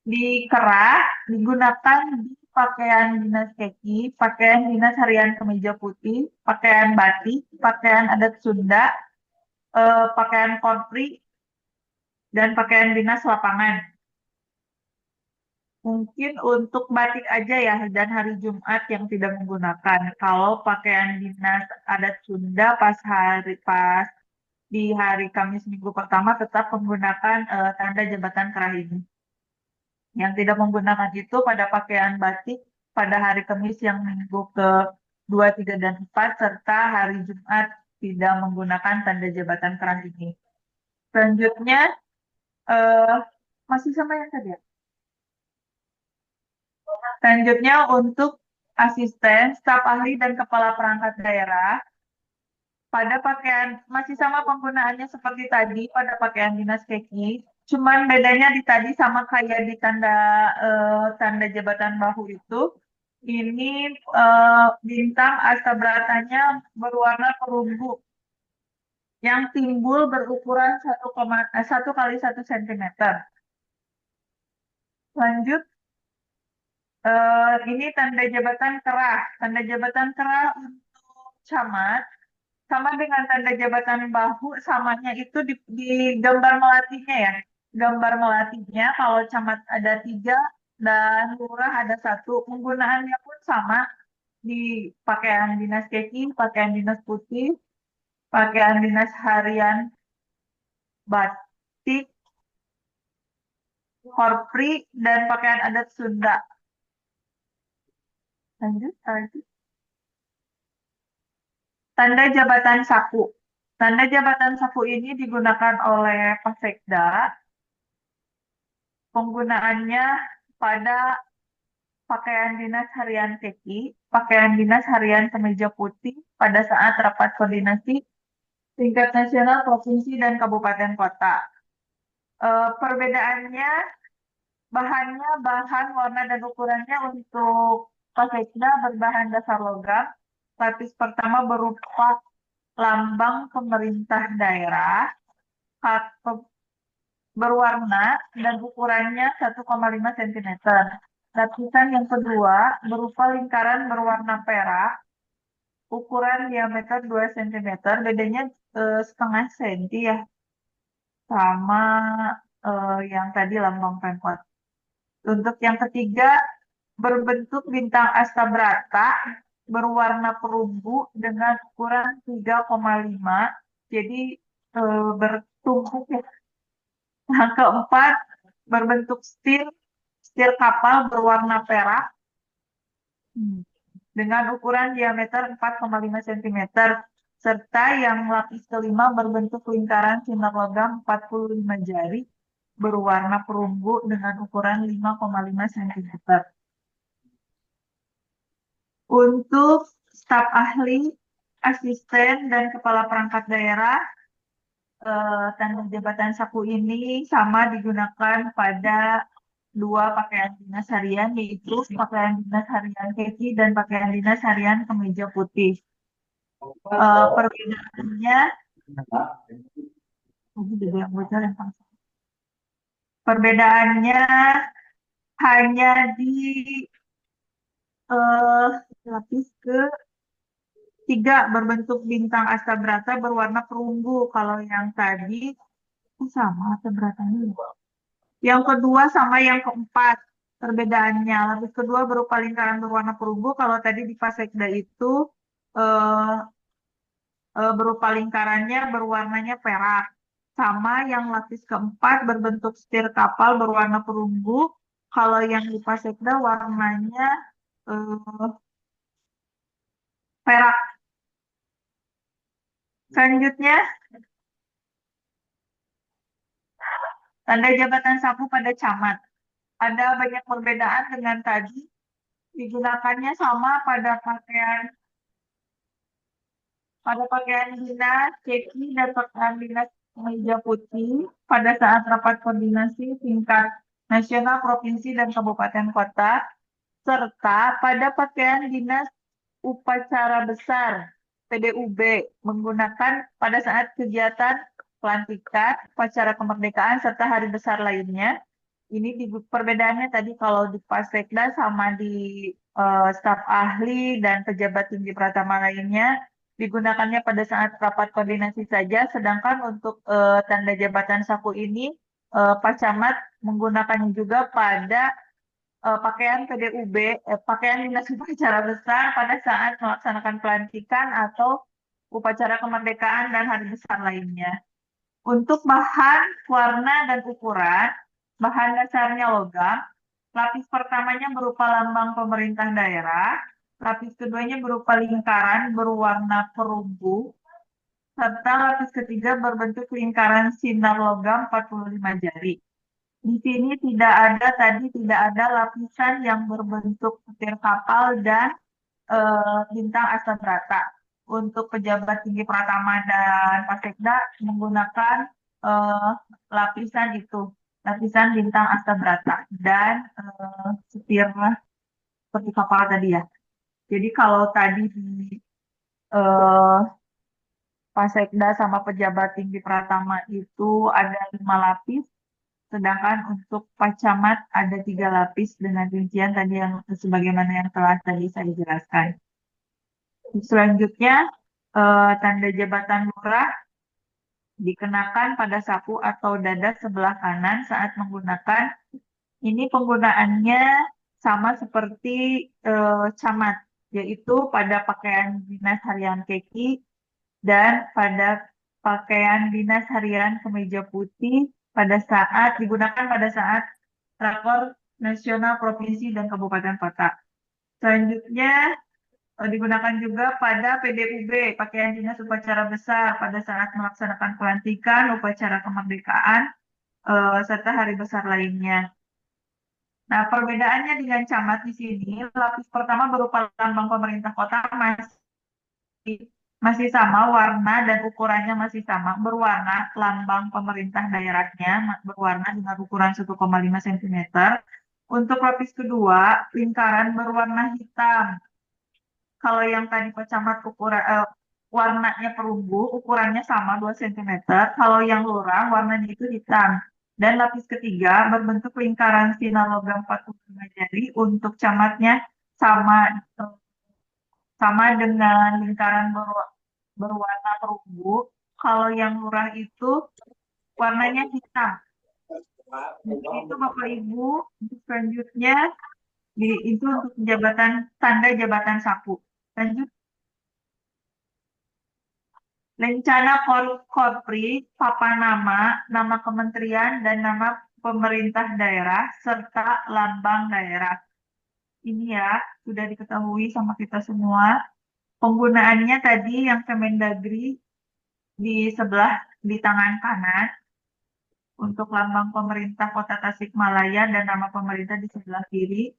[SPEAKER 2] dikerah, digunakan di pakaian dinas keki, pakaian dinas harian kemeja putih, pakaian batik, pakaian adat Sunda, pakaian korpri, dan pakaian dinas lapangan. Mungkin untuk batik aja ya, dan hari Jumat yang tidak menggunakan. Kalau pakaian dinas adat Sunda pas di hari Kamis minggu pertama tetap menggunakan tanda jabatan kerah ini. Yang tidak menggunakan itu pada pakaian batik pada hari Kamis yang minggu ke 2, 3, dan 4, serta hari Jumat tidak menggunakan tanda jabatan kerah ini. Selanjutnya, eh, masih sama yang tadi ya? Selanjutnya untuk asisten, staf ahli, dan kepala perangkat daerah, pada pakaian, masih sama penggunaannya seperti tadi pada pakaian dinas keki, cuman bedanya di tadi sama kayak di tanda jabatan bahu itu, ini bintang astabratanya berwarna perunggu yang timbul berukuran 1 kali 1 cm. Lanjut, ini tanda jabatan kerah. Tanda jabatan kerah untuk camat sama dengan tanda jabatan bahu, samanya itu di gambar melatihnya ya. Gambar melatihnya kalau camat ada 3 dan lurah ada 1. Penggunaannya pun sama di pakaian dinas keki, pakaian dinas putih, pakaian dinas harian batik, korpri, dan pakaian adat Sunda. Lanjut, lanjut. Tanda jabatan saku. Tanda jabatan saku ini digunakan oleh Pasekda. Penggunaannya pada pakaian dinas harian keki, pakaian dinas harian kemeja putih pada saat rapat koordinasi tingkat nasional, provinsi, dan kabupaten kota. Perbedaannya, bahan, warna, dan ukurannya untuk Pasekda berbahan dasar logam. Lapis pertama berupa lambang pemerintah daerah, berwarna, dan ukurannya 1,5 cm. Lapisan yang kedua berupa lingkaran berwarna perak, ukuran diameter 2 cm, bedanya setengah senti ya, sama yang tadi lambang Pemkot. Untuk yang ketiga, berbentuk bintang astabrata, berwarna perunggu dengan ukuran 3,5, jadi bertumpuk ya. Yang keempat, berbentuk stir kapal berwarna perak dengan ukuran diameter 4,5 cm, serta yang lapis kelima berbentuk lingkaran sinar logam 45 jari berwarna perunggu dengan ukuran 5,5 cm. Untuk staf ahli, asisten, dan kepala perangkat daerah, tanda jabatan saku ini sama digunakan pada 2 pakaian dinas harian, yaitu pakaian dinas harian keki dan pakaian dinas harian kemeja putih. Perbedaannya, perbedaannya hanya di lapis ke-3 berbentuk bintang astabrata berwarna perunggu. Kalau yang tadi sama astabratanya. Yang kedua sama yang keempat perbedaannya. Lapis kedua berupa lingkaran berwarna perunggu. Kalau tadi di Pasekda itu eh, berupa lingkarannya berwarnanya perak. Sama yang lapis keempat berbentuk setir kapal berwarna perunggu. Kalau yang di Pasekda warnanya eh, perak. Selanjutnya, tanda jabatan sapu pada camat. Ada banyak perbedaan dengan tadi. Digunakannya sama pada pakaian dinas, ceki, dan pakaian dinas kemeja putih pada saat rapat koordinasi tingkat nasional, provinsi, dan kabupaten kota, serta pada pakaian dinas upacara besar PDUB menggunakan pada saat kegiatan pelantikan, upacara kemerdekaan, serta hari besar lainnya. Ini perbedaannya tadi kalau di Pasekda sama di staf ahli dan pejabat tinggi Pratama lainnya digunakannya pada saat rapat koordinasi saja, sedangkan untuk tanda jabatan saku ini Pak Camat menggunakannya juga pada pakaian PDUB, pakaian dinas upacara besar pada saat melaksanakan pelantikan atau upacara kemerdekaan dan hari besar lainnya. Untuk bahan, warna, dan ukuran, bahan dasarnya logam. Lapis pertamanya berupa lambang pemerintah daerah. Lapis keduanya berupa lingkaran berwarna perunggu. Serta lapis ketiga berbentuk lingkaran sinar logam 45 jari. Di sini tidak ada lapisan yang berbentuk petir kapal dan bintang astabrata. Untuk pejabat tinggi Pratama dan Pasekda menggunakan eh, lapisan itu, lapisan bintang astabrata dan setir seperti kapal tadi ya. Jadi kalau tadi di eh, Pasekda sama pejabat tinggi Pratama itu ada 5 lapis, sedangkan untuk Pak Camat ada 3 lapis dengan rincian tadi yang sebagaimana yang telah tadi saya jelaskan. Selanjutnya, tanda jabatan lurah dikenakan pada saku atau dada sebelah kanan saat menggunakan. Ini penggunaannya sama seperti camat, yaitu pada pakaian dinas harian keki dan pada pakaian dinas harian kemeja putih digunakan pada saat rakor nasional, provinsi, dan kabupaten kota. Selanjutnya, digunakan juga pada PDUB, pakaian dinas upacara besar pada saat melaksanakan pelantikan, upacara kemerdekaan, serta hari besar lainnya. Nah, perbedaannya dengan camat di sini, lapis pertama berupa lambang pemerintah kota masih sama, warna dan ukurannya masih sama, berwarna lambang pemerintah daerahnya, berwarna dengan ukuran 1,5 cm. Untuk lapis kedua, lingkaran berwarna hitam. Kalau yang tadi pecamat warnanya perunggu, ukurannya sama 2 cm. Kalau yang lurah, warnanya itu hitam. Dan lapis ketiga berbentuk lingkaran sinar logam 45 jari. Untuk camatnya sama sama dengan lingkaran berwarna perunggu. Kalau yang lurah itu warnanya hitam. Mungkin itu Bapak Ibu. Selanjutnya itu untuk tanda jabatan saku. Lanjut. Lencana Korpri, papan nama kementerian, dan nama pemerintah daerah, serta lambang daerah. Ini ya, sudah diketahui sama kita semua. Penggunaannya tadi yang Kemendagri di tangan kanan, untuk lambang pemerintah Kota Tasikmalaya dan nama pemerintah di sebelah kiri,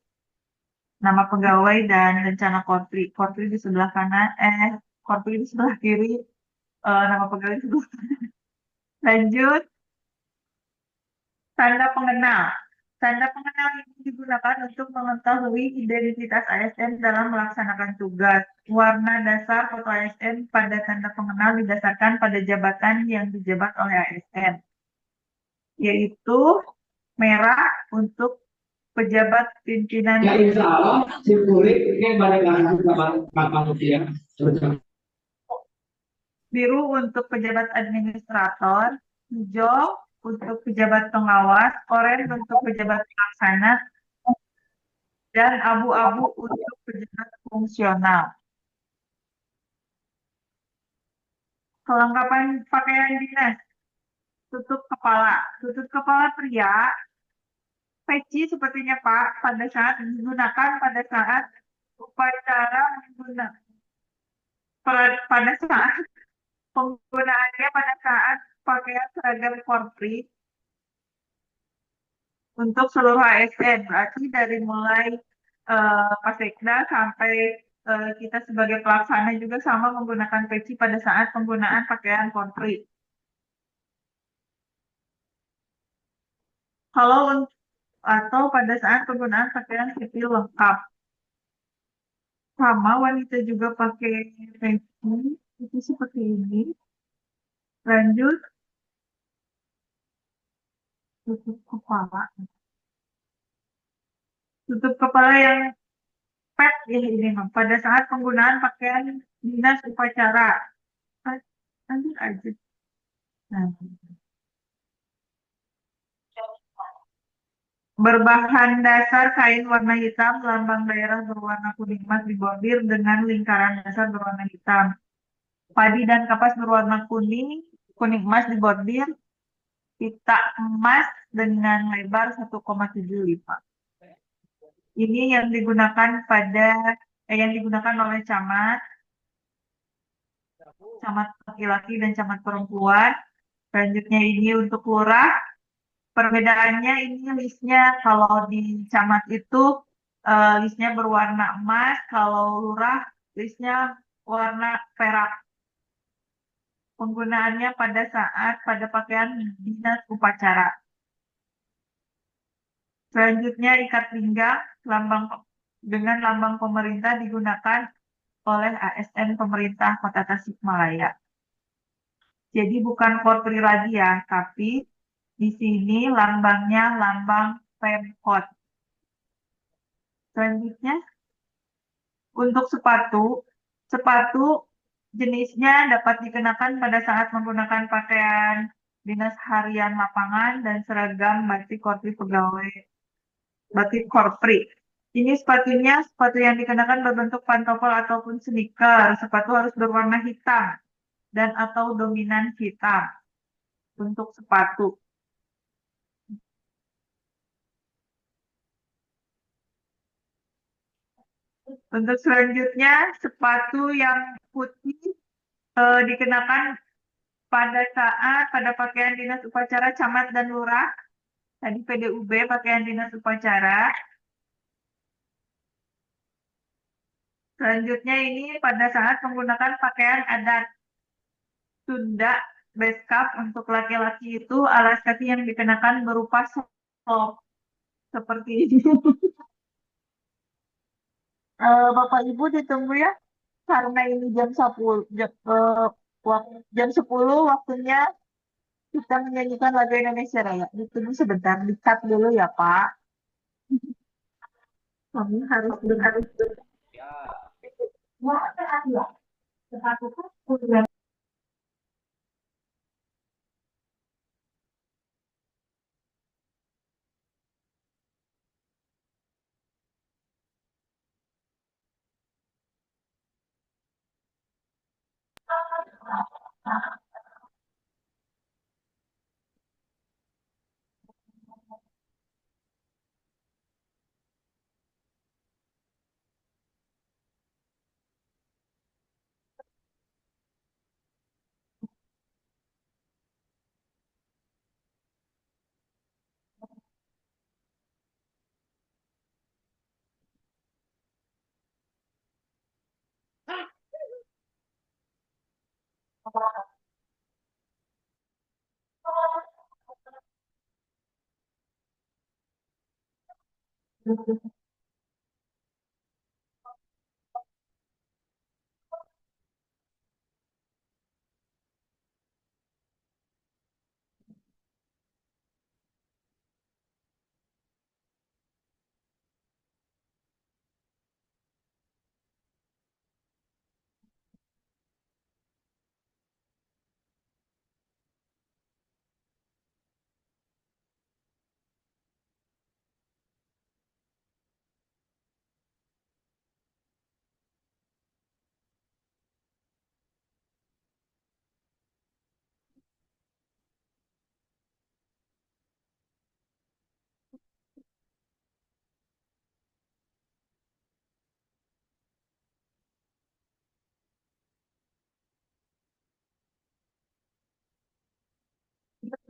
[SPEAKER 2] nama pegawai dan rencana Korpri. Korpri di sebelah kanan, Korpri di sebelah kiri, nama pegawai di sebelah kanan. Lanjut, tanda pengenal. Tanda pengenal ini digunakan untuk mengetahui identitas ASN dalam melaksanakan tugas. Warna dasar foto ASN pada tanda pengenal didasarkan pada jabatan yang dijabat oleh ASN, yaitu merah untuk pejabat pimpinan,
[SPEAKER 1] Ya insya Allah, si kulit ini balik lagi ke manusia.
[SPEAKER 2] biru untuk pejabat administrator, hijau untuk pejabat pengawas, oranye untuk pejabat pelaksana, dan abu-abu untuk pejabat fungsional. Kelengkapan pakaian dinas. Tutup kepala. Tutup kepala pria, peci sepertinya Pak, digunakan pada saat upacara pada saat penggunaannya pada saat pakaian seragam korpri untuk seluruh ASN, berarti dari mulai Pasekda sampai kita sebagai pelaksana juga sama menggunakan peci pada saat penggunaan pakaian korpri. Kalau atau pada saat penggunaan pakaian sipil lengkap, sama wanita juga pakai peci itu seperti ini. Lanjut tutup kepala. Tutup kepala yang pet ya ini mah pada saat penggunaan pakaian dinas upacara. Lanjut aja. Nah, berbahan dasar kain warna hitam, lambang daerah berwarna kuning emas dibordir dengan lingkaran dasar berwarna hitam. Padi dan kapas berwarna kuning, kuning emas dibordir, pita emas dengan lebar 1,75. Ini yang digunakan oleh camat, camat laki-laki dan camat perempuan. Selanjutnya ini untuk lurah. Perbedaannya ini listnya kalau di camat itu listnya berwarna emas, kalau lurah listnya warna perak. Penggunaannya pada pakaian dinas upacara. Selanjutnya ikat pinggang dengan lambang pemerintah digunakan oleh ASN pemerintah Kota Tasikmalaya. Jadi bukan korpri lagi ya, tapi di sini lambangnya lambang Pemkot. Selanjutnya untuk sepatu jenisnya dapat dikenakan pada saat menggunakan pakaian dinas harian lapangan dan seragam batik korpri. Ini sepatu yang dikenakan berbentuk pantofel ataupun sneaker. Sepatu harus berwarna hitam dan atau dominan hitam untuk sepatu. Untuk selanjutnya, sepatu yang putih dikenakan pada pakaian dinas upacara camat dan lurah. Tadi PDUB pakaian dinas upacara. Selanjutnya ini pada saat menggunakan pakaian adat Sunda beskap untuk laki-laki itu alas kaki yang dikenakan berupa sop seperti ini. Bapak Ibu ditunggu ya karena ini jam 10 waktunya kita menyanyikan lagu Indonesia Raya. Ditunggu sebentar, di-cut dulu ya Pak. Kami harus dengar.
[SPEAKER 1] Ya.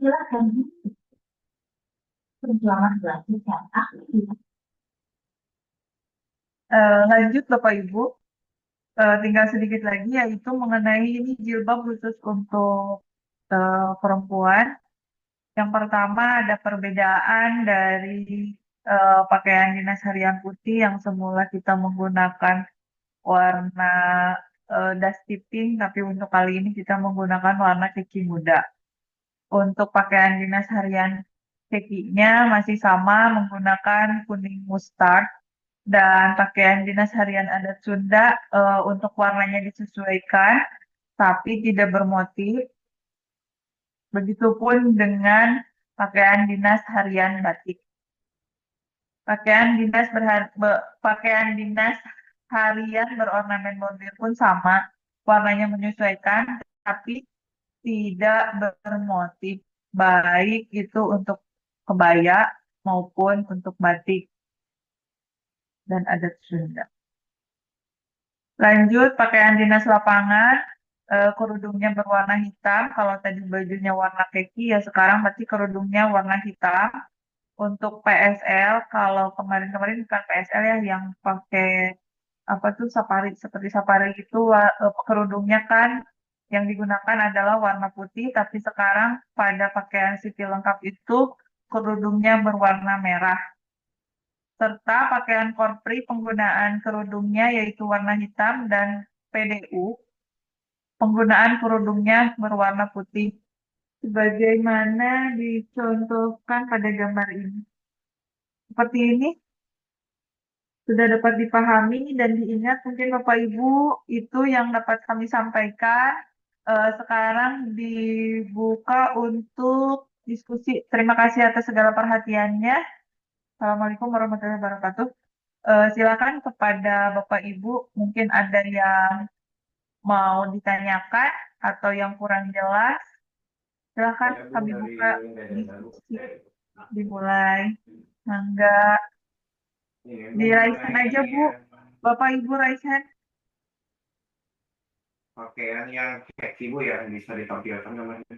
[SPEAKER 2] Silakan. Selamat belajar. Lanjut Bapak Ibu. Tinggal sedikit lagi yaitu mengenai ini jilbab khusus untuk perempuan. Yang pertama ada perbedaan dari pakaian dinas harian putih yang semula kita menggunakan warna dusty pink, tapi untuk kali ini kita menggunakan warna keki muda. Untuk pakaian dinas harian kekinya masih sama menggunakan kuning mustard dan pakaian dinas harian adat Sunda untuk warnanya disesuaikan tapi tidak bermotif. Begitupun dengan pakaian dinas harian batik. Pakaian dinas harian berornamen bordir pun sama, warnanya menyesuaikan tapi tidak bermotif, baik itu untuk kebaya maupun untuk batik dan adat Sunda. Lanjut, pakaian dinas lapangan, kerudungnya berwarna hitam. Kalau tadi bajunya warna kaki, ya sekarang berarti kerudungnya warna hitam. Untuk PSL, kalau kemarin-kemarin bukan PSL ya, yang pakai apa tuh safari, seperti safari itu kerudungnya kan yang digunakan adalah warna putih, tapi sekarang pada pakaian sipil lengkap itu kerudungnya berwarna merah. Serta pakaian korpri penggunaan kerudungnya yaitu warna hitam dan PDU penggunaan kerudungnya berwarna putih. Sebagaimana dicontohkan pada gambar ini. Seperti ini sudah dapat dipahami dan diingat mungkin Bapak Ibu itu yang dapat kami sampaikan. Sekarang dibuka untuk diskusi. Terima kasih atas segala perhatiannya. Assalamualaikum warahmatullahi wabarakatuh. Silakan kepada Bapak Ibu, mungkin ada yang mau ditanyakan atau yang kurang jelas. Silakan kami buka diskusi. Dimulai. Mangga. Di raise hand aja Bu. Bapak Ibu raise hand.
[SPEAKER 1] Pakaian yang keki Bu ya, bisa ditampilkan namanya.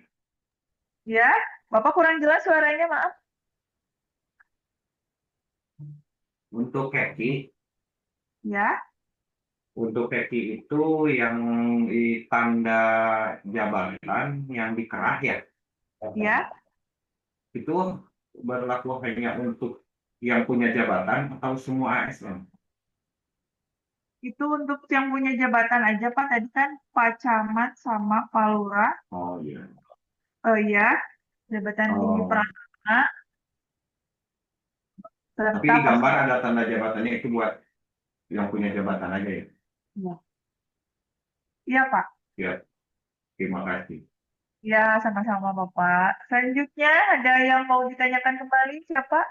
[SPEAKER 2] Ya, Bapak kurang jelas suaranya, maaf.
[SPEAKER 1] Untuk keki,
[SPEAKER 2] Ya,
[SPEAKER 1] itu yang di tanda jabatan yang dikerah ya.
[SPEAKER 2] ya.
[SPEAKER 1] Itu berlaku hanya untuk yang punya jabatan atau semua ASN?
[SPEAKER 2] Itu untuk yang punya jabatan aja, Pak. Tadi kan Pak Camat sama Pak Lurah.
[SPEAKER 1] Oh iya.
[SPEAKER 2] Ya, jabatan tinggi
[SPEAKER 1] Oh.
[SPEAKER 2] Pramana.
[SPEAKER 1] Tapi di gambar ada tanda jabatannya itu buat yang punya jabatan aja ya?
[SPEAKER 2] Ya. Iya, Pak.
[SPEAKER 1] Ya, terima kasih.
[SPEAKER 2] Ya, sama-sama Bapak. Selanjutnya ada yang mau ditanyakan kembali, siapa?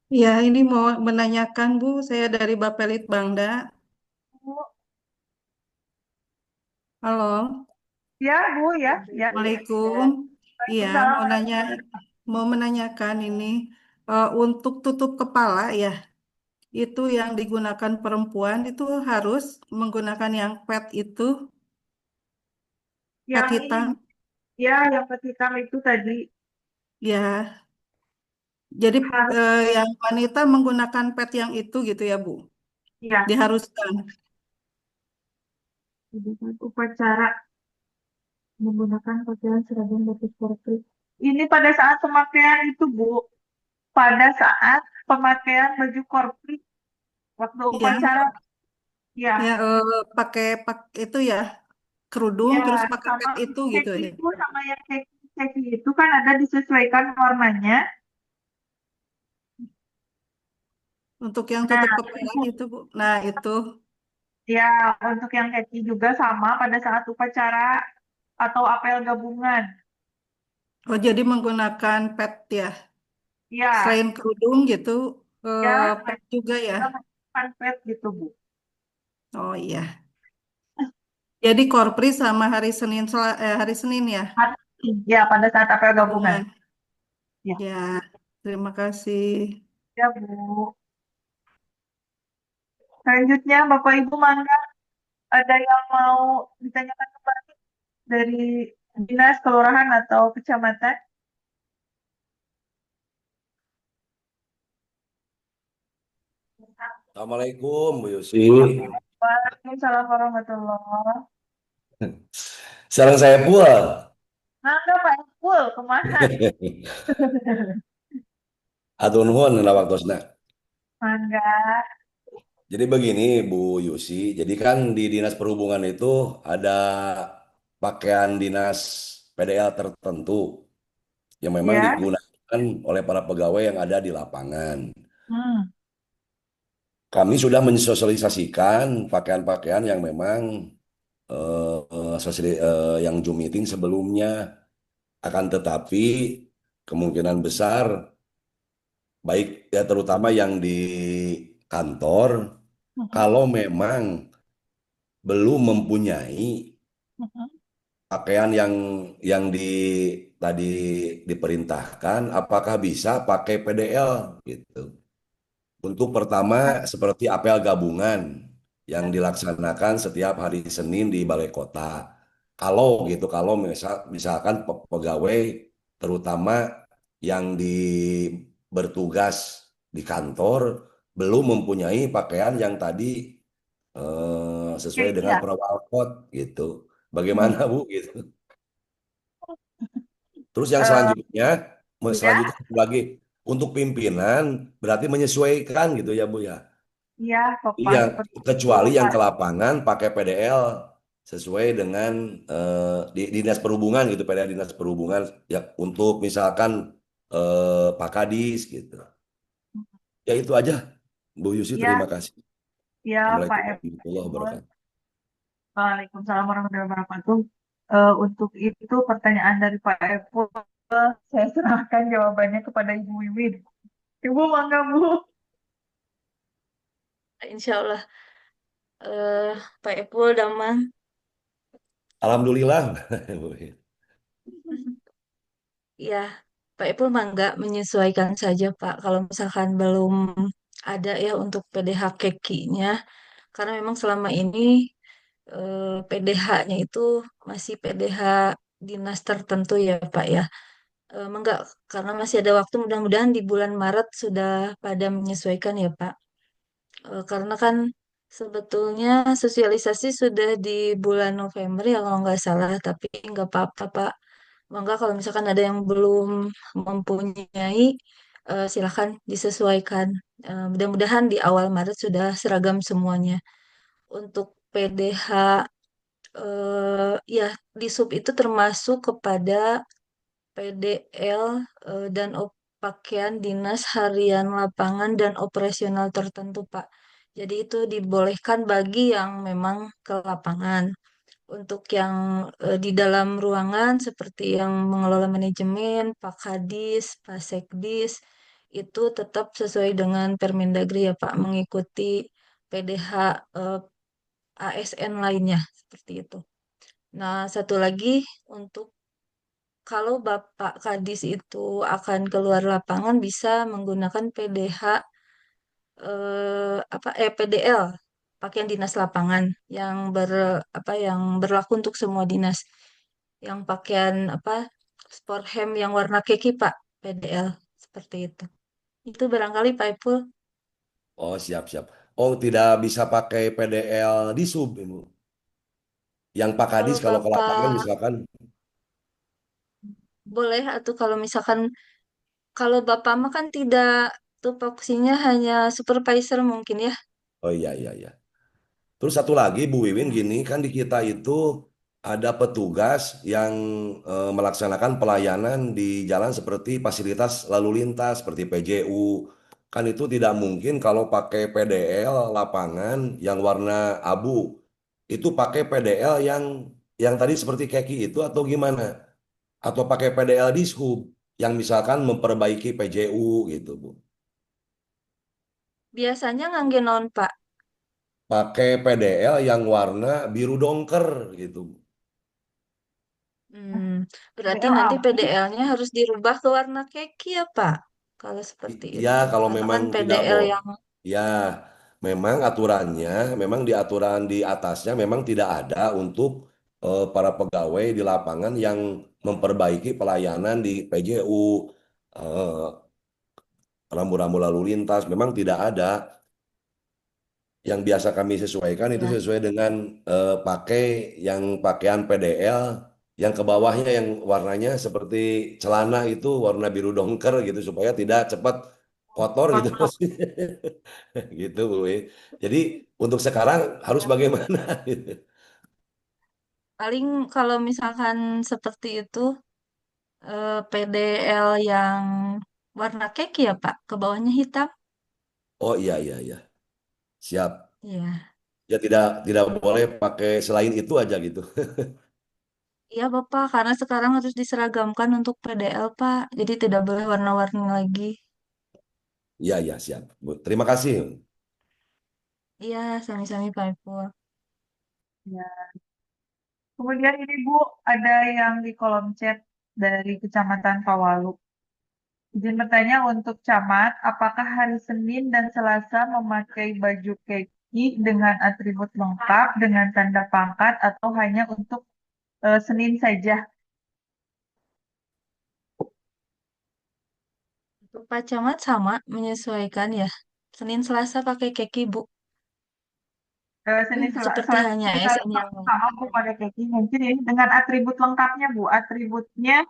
[SPEAKER 3] Ya, ini mau menanyakan Bu, saya dari Bapelit Bangda.
[SPEAKER 2] Bu.
[SPEAKER 3] Halo,
[SPEAKER 2] Ya, Bu, ya. Ya.
[SPEAKER 3] Assalamualaikum. Iya, mau menanyakan ini untuk tutup kepala ya, itu yang digunakan perempuan itu harus menggunakan yang pet itu, pet
[SPEAKER 2] Yang
[SPEAKER 3] hitam.
[SPEAKER 2] ini, ya, yang pet hitam itu tadi.
[SPEAKER 3] Ya, jadi
[SPEAKER 2] Harus.
[SPEAKER 3] yang wanita menggunakan pet yang itu gitu ya Bu,
[SPEAKER 2] Ya,
[SPEAKER 3] diharuskan.
[SPEAKER 2] upacara menggunakan pakaian seragam batik korpri. Ini pada saat pemakaian itu, Bu. Pada saat pemakaian baju korpri waktu
[SPEAKER 3] Ya,
[SPEAKER 2] upacara. Ya,
[SPEAKER 3] ya pakai itu ya kerudung
[SPEAKER 2] ya,
[SPEAKER 3] terus pakai
[SPEAKER 2] sama
[SPEAKER 3] pet itu gitu
[SPEAKER 2] keki
[SPEAKER 3] ya.
[SPEAKER 2] itu sama yang keki itu kan ada disesuaikan warnanya.
[SPEAKER 3] Untuk yang
[SPEAKER 2] Nah,
[SPEAKER 3] tutup kepala itu Bu. Nah, itu.
[SPEAKER 2] ya, untuk yang keki juga sama pada saat upacara atau apel gabungan.
[SPEAKER 3] Oh, jadi menggunakan pet ya.
[SPEAKER 2] Ya,
[SPEAKER 3] Selain kerudung gitu,
[SPEAKER 2] ya,
[SPEAKER 3] pet juga ya.
[SPEAKER 2] kita menggunakan pet gitu, Bu.
[SPEAKER 3] Oh iya. Jadi korpri sama hari Senin ya.
[SPEAKER 2] Ya, pada saat apel gabungan.
[SPEAKER 3] Gabungan.
[SPEAKER 2] Ya,
[SPEAKER 3] Ya, terima kasih.
[SPEAKER 2] ya, Bu. Selanjutnya, Bapak Ibu mangga ada yang mau ditanyakan kembali dari dinas, kelurahan, atau kecamatan?
[SPEAKER 6] Assalamualaikum, Bu Yusi.
[SPEAKER 2] Waalaikumsalam warahmatullahi.
[SPEAKER 6] Sarang saya pula.
[SPEAKER 2] Mangga Pak Ipul, kemana?
[SPEAKER 6] Atur nuhun na waktosna.
[SPEAKER 2] Mangga.
[SPEAKER 6] Jadi begini, Bu Yusi. Jadi kan di Dinas Perhubungan itu ada pakaian dinas PDL tertentu yang memang
[SPEAKER 2] Ya.
[SPEAKER 6] digunakan oleh para pegawai yang ada di lapangan.
[SPEAKER 2] Hmm.
[SPEAKER 6] Kami sudah mensosialisasikan pakaian-pakaian yang memang yang Zoom meeting sebelumnya. Akan tetapi kemungkinan besar baik ya terutama yang di kantor kalau memang belum mempunyai pakaian yang tadi diperintahkan apakah bisa pakai PDL gitu. Untuk pertama seperti apel gabungan yang dilaksanakan setiap hari Senin di Balai Kota. Kalau misalkan pegawai terutama yang bertugas di kantor belum mempunyai pakaian yang tadi sesuai dengan
[SPEAKER 2] Iya.
[SPEAKER 6] perwalkot gitu. Bagaimana Bu gitu. Terus yang
[SPEAKER 2] Eh,
[SPEAKER 6] selanjutnya
[SPEAKER 2] ya,
[SPEAKER 6] satu lagi untuk pimpinan berarti menyesuaikan gitu ya Bu ya.
[SPEAKER 2] iya, Bapak
[SPEAKER 6] Iya,
[SPEAKER 2] seperti itu,
[SPEAKER 6] kecuali yang
[SPEAKER 2] Pak.
[SPEAKER 6] ke lapangan pakai PDL sesuai dengan di Dinas Perhubungan gitu, PDL Dinas Perhubungan ya untuk misalkan Pak Kadis gitu. Ya itu aja, Bu Yusi,
[SPEAKER 2] Iya,
[SPEAKER 6] terima kasih.
[SPEAKER 2] iya, Pak
[SPEAKER 6] Assalamualaikum warahmatullahi
[SPEAKER 2] Ipul.
[SPEAKER 6] wabarakatuh.
[SPEAKER 2] Waalaikumsalam warahmatullahi wabarakatuh. Untuk itu pertanyaan dari Pak Ipul, saya serahkan jawabannya kepada Ibu Wiwin. Ibu, mangga, Bu.
[SPEAKER 4] Insya Allah, eh Pak Epul Damang.
[SPEAKER 6] Alhamdulillah.
[SPEAKER 4] Ya, Pak Epul mangga menyesuaikan saja Pak. Kalau misalkan belum ada ya untuk PDH kekinya, karena memang selama ini PDH-nya itu masih PDH dinas tertentu ya Pak ya. Enggak, karena masih ada waktu mudah-mudahan di bulan Maret sudah pada menyesuaikan ya Pak. Karena kan sebetulnya sosialisasi sudah di bulan November ya kalau nggak salah, tapi nggak apa-apa Pak. Maka kalau misalkan ada yang belum mempunyai, silakan disesuaikan. Mudah-mudahan di awal Maret sudah seragam semuanya. Untuk PDH, ya di sub itu termasuk kepada PDL dan pakaian dinas harian lapangan dan operasional tertentu, Pak. Jadi itu dibolehkan bagi yang memang ke lapangan. Untuk yang di dalam ruangan seperti yang mengelola manajemen, Pak Kadis, Pak Sekdis, itu tetap sesuai dengan Permendagri ya Pak, mengikuti PDH ASN lainnya seperti itu. Nah, satu lagi untuk kalau Bapak Kadis itu akan keluar lapangan bisa menggunakan PDH PDL, pakaian dinas lapangan yang yang berlaku untuk semua dinas. Yang pakaian sport hem yang warna keki Pak, PDL seperti itu. Itu barangkali Pak Ipul.
[SPEAKER 6] Oh, siap-siap. Oh, tidak bisa pakai PDL di sub, Ibu. Yang Pak
[SPEAKER 4] Kalau
[SPEAKER 6] Kadis kalau ke lapangan
[SPEAKER 4] Bapak
[SPEAKER 6] misalkan.
[SPEAKER 4] boleh atau kalau misalkan kalau Bapak mah kan tidak tupoksinya hanya supervisor mungkin ya.
[SPEAKER 6] Oh iya, iya, iya. Terus satu lagi Bu Wiwin gini kan di kita itu ada petugas yang melaksanakan pelayanan di jalan seperti fasilitas lalu lintas seperti PJU. Kan itu tidak mungkin kalau pakai PDL lapangan yang warna abu. Itu pakai PDL yang tadi seperti keki itu atau gimana? Atau pakai PDL di Dishub yang misalkan memperbaiki PJU gitu Bu.
[SPEAKER 4] Biasanya ngangge non Pak.
[SPEAKER 6] Pakai PDL yang warna biru dongker gitu.
[SPEAKER 4] Hmm, berarti
[SPEAKER 2] BL
[SPEAKER 4] nanti
[SPEAKER 2] abu.
[SPEAKER 4] PDL-nya harus dirubah ke warna keki ya Pak. Kalau seperti
[SPEAKER 6] Ya,
[SPEAKER 4] itu.
[SPEAKER 6] kalau
[SPEAKER 4] Karena
[SPEAKER 6] memang
[SPEAKER 4] kan
[SPEAKER 6] tidak
[SPEAKER 4] PDL
[SPEAKER 6] boleh.
[SPEAKER 4] yang
[SPEAKER 6] Ya, memang aturannya, memang di aturan di atasnya memang tidak ada untuk para pegawai di lapangan yang memperbaiki pelayanan di PJU, rambu-rambu lalu lintas, memang tidak ada. Yang biasa kami sesuaikan itu
[SPEAKER 4] Ya.
[SPEAKER 6] sesuai dengan pakai yang pakaian PDL, yang ke bawahnya yang warnanya seperti celana itu warna biru dongker gitu supaya tidak cepat kotor gitu
[SPEAKER 2] Kotor.
[SPEAKER 6] maksudnya. Gitu Bu. Jadi untuk sekarang harus bagaimana gitu.
[SPEAKER 4] Paling kalau misalkan seperti itu, PDL yang warna keki ya Pak, ke bawahnya hitam.
[SPEAKER 6] Oh iya iya iya. Siap.
[SPEAKER 4] Iya.
[SPEAKER 6] Ya tidak boleh pakai selain itu aja gitu.
[SPEAKER 4] Iya Bapak, karena sekarang harus diseragamkan untuk PDL Pak, jadi tidak boleh warna-warni lagi.
[SPEAKER 6] Iya iya siap. Bu. Terima kasih.
[SPEAKER 4] Iya, sami-sami Pak Ipul.
[SPEAKER 2] Ya. Kemudian ini Bu, ada yang di kolom chat dari Kecamatan Pawalu. Izin bertanya untuk camat, apakah hari Senin dan Selasa memakai baju keki dengan atribut lengkap dengan tanda pangkat atau hanya untuk Senin saja?
[SPEAKER 4] Untuk Pak Camat sama menyesuaikan ya. Senin Selasa pakai keki Bu.
[SPEAKER 2] Senin
[SPEAKER 4] Seperti
[SPEAKER 2] Selasa
[SPEAKER 4] hanya
[SPEAKER 2] kita
[SPEAKER 4] ASN yang lain.
[SPEAKER 2] sama Bu pada keki. Mungkin ini dengan atribut lengkapnya Bu. Atributnya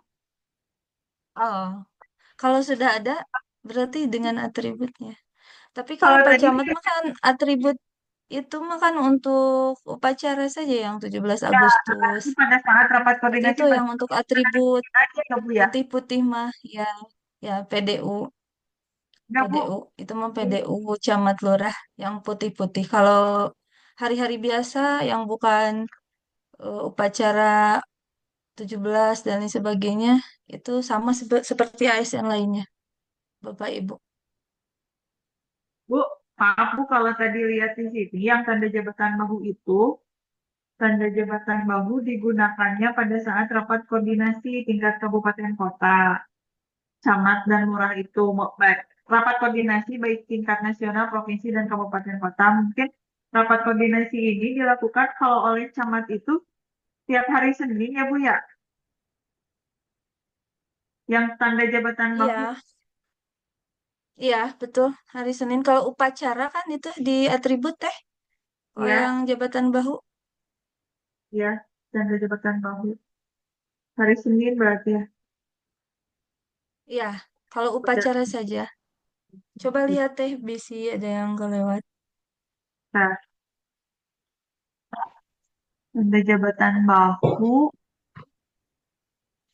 [SPEAKER 4] Oh, kalau sudah ada berarti dengan atributnya. Tapi kalau
[SPEAKER 2] kalau
[SPEAKER 4] Pak
[SPEAKER 2] tadi
[SPEAKER 4] Camat mah kan atribut itu mah kan untuk upacara saja yang 17
[SPEAKER 2] ya
[SPEAKER 4] Agustus.
[SPEAKER 2] nanti pada saat rapat
[SPEAKER 4] Berarti
[SPEAKER 2] koordinasi
[SPEAKER 4] itu yang untuk atribut
[SPEAKER 2] aja ya Bu ya.
[SPEAKER 4] putih-putih mah ya ya PDU.
[SPEAKER 2] Enggak Bu.
[SPEAKER 4] PDU itu mah PDU Camat Lurah yang putih-putih. Kalau hari-hari biasa yang bukan upacara 17 dan lain sebagainya itu sama seperti ASN lainnya, Bapak Ibu.
[SPEAKER 2] Bu, maaf Bu kalau tadi lihat di sini yang tanda jabatan bahu itu tanda jabatan bahu digunakannya pada saat rapat koordinasi tingkat kabupaten kota, camat dan lurah itu baik rapat koordinasi baik tingkat nasional, provinsi dan kabupaten kota. Mungkin rapat koordinasi ini dilakukan kalau oleh camat itu tiap hari Senin ya Bu ya, yang tanda jabatan bahu
[SPEAKER 4] Iya, iya betul. Hari Senin kalau upacara kan itu di atribut teh. Kalau
[SPEAKER 2] ya,
[SPEAKER 4] yang jabatan bahu,
[SPEAKER 2] ya tanda jabatan bahu hari Senin berarti ya.
[SPEAKER 4] iya. Kalau upacara saja. Coba lihat teh bisi ada yang kelewat.
[SPEAKER 2] Nah, tanda jabatan bahu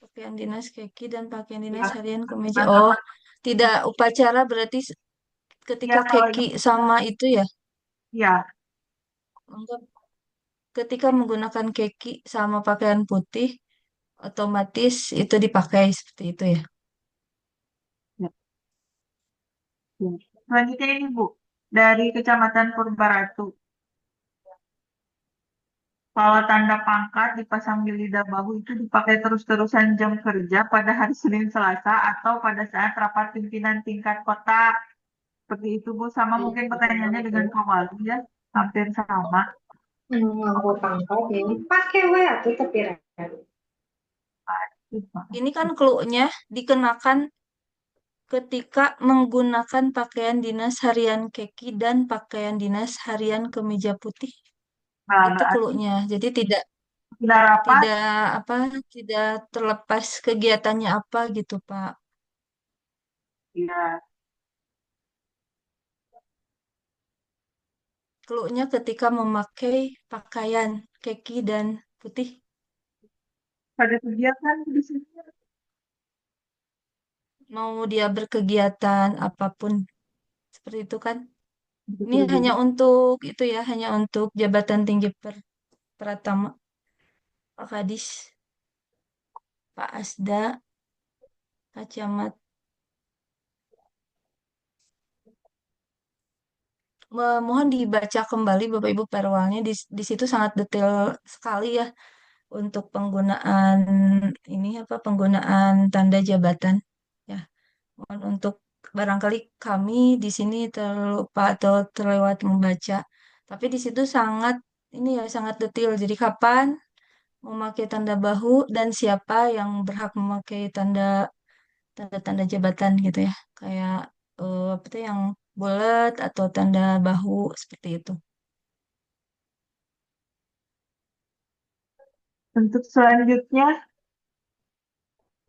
[SPEAKER 4] Pakaian dinas keki dan pakaian dinas
[SPEAKER 2] ya,
[SPEAKER 4] harian kemeja. Oh,
[SPEAKER 2] rapat
[SPEAKER 4] tidak upacara berarti
[SPEAKER 2] ya
[SPEAKER 4] ketika
[SPEAKER 2] kalau
[SPEAKER 4] keki sama itu ya.
[SPEAKER 2] ya
[SPEAKER 4] Enggak. Ketika menggunakan keki sama pakaian putih, otomatis itu dipakai seperti itu ya.
[SPEAKER 2] ya. Ya. Selanjutnya ini Bu, dari Kecamatan Purbaratu. Kalau tanda pangkat dipasang di lidah bahu itu dipakai terus-terusan jam kerja pada hari Senin Selasa atau pada saat rapat pimpinan tingkat kota. Seperti itu Bu, sama mungkin pertanyaannya dengan Pak Wali ya, hampir sama.
[SPEAKER 7] Nganggo pangkat ini pakai we atuh tapi
[SPEAKER 4] Ini kan clue-nya dikenakan ketika menggunakan pakaian dinas harian keki dan pakaian dinas harian kemeja putih.
[SPEAKER 2] Nah,
[SPEAKER 4] Itu
[SPEAKER 2] berarti
[SPEAKER 4] clue-nya. Jadi tidak
[SPEAKER 2] sudah rapat,
[SPEAKER 4] tidak apa tidak terlepas kegiatannya apa gitu, Pak.
[SPEAKER 2] ya
[SPEAKER 4] Clue-nya ketika memakai pakaian keki dan putih.
[SPEAKER 2] pada kegiatan di sini.
[SPEAKER 4] Mau dia berkegiatan apapun seperti itu kan. Ini
[SPEAKER 2] Betul,
[SPEAKER 4] hanya
[SPEAKER 2] Bu.
[SPEAKER 4] untuk itu ya, hanya untuk jabatan tinggi Pratama, Pak Kadis, Pak Asda, Pak Camat. Mohon dibaca kembali Bapak Ibu perwalnya di situ sangat detail sekali ya untuk penggunaan ini apa penggunaan tanda jabatan ya. Mohon untuk barangkali kami di sini terlupa atau terlewat membaca. Tapi di situ sangat ini ya sangat detail. Jadi kapan memakai tanda bahu dan siapa yang berhak memakai tanda-tanda jabatan gitu ya. Kayak apa tuh yang bulat atau tanda bahu seperti itu.
[SPEAKER 2] Untuk selanjutnya,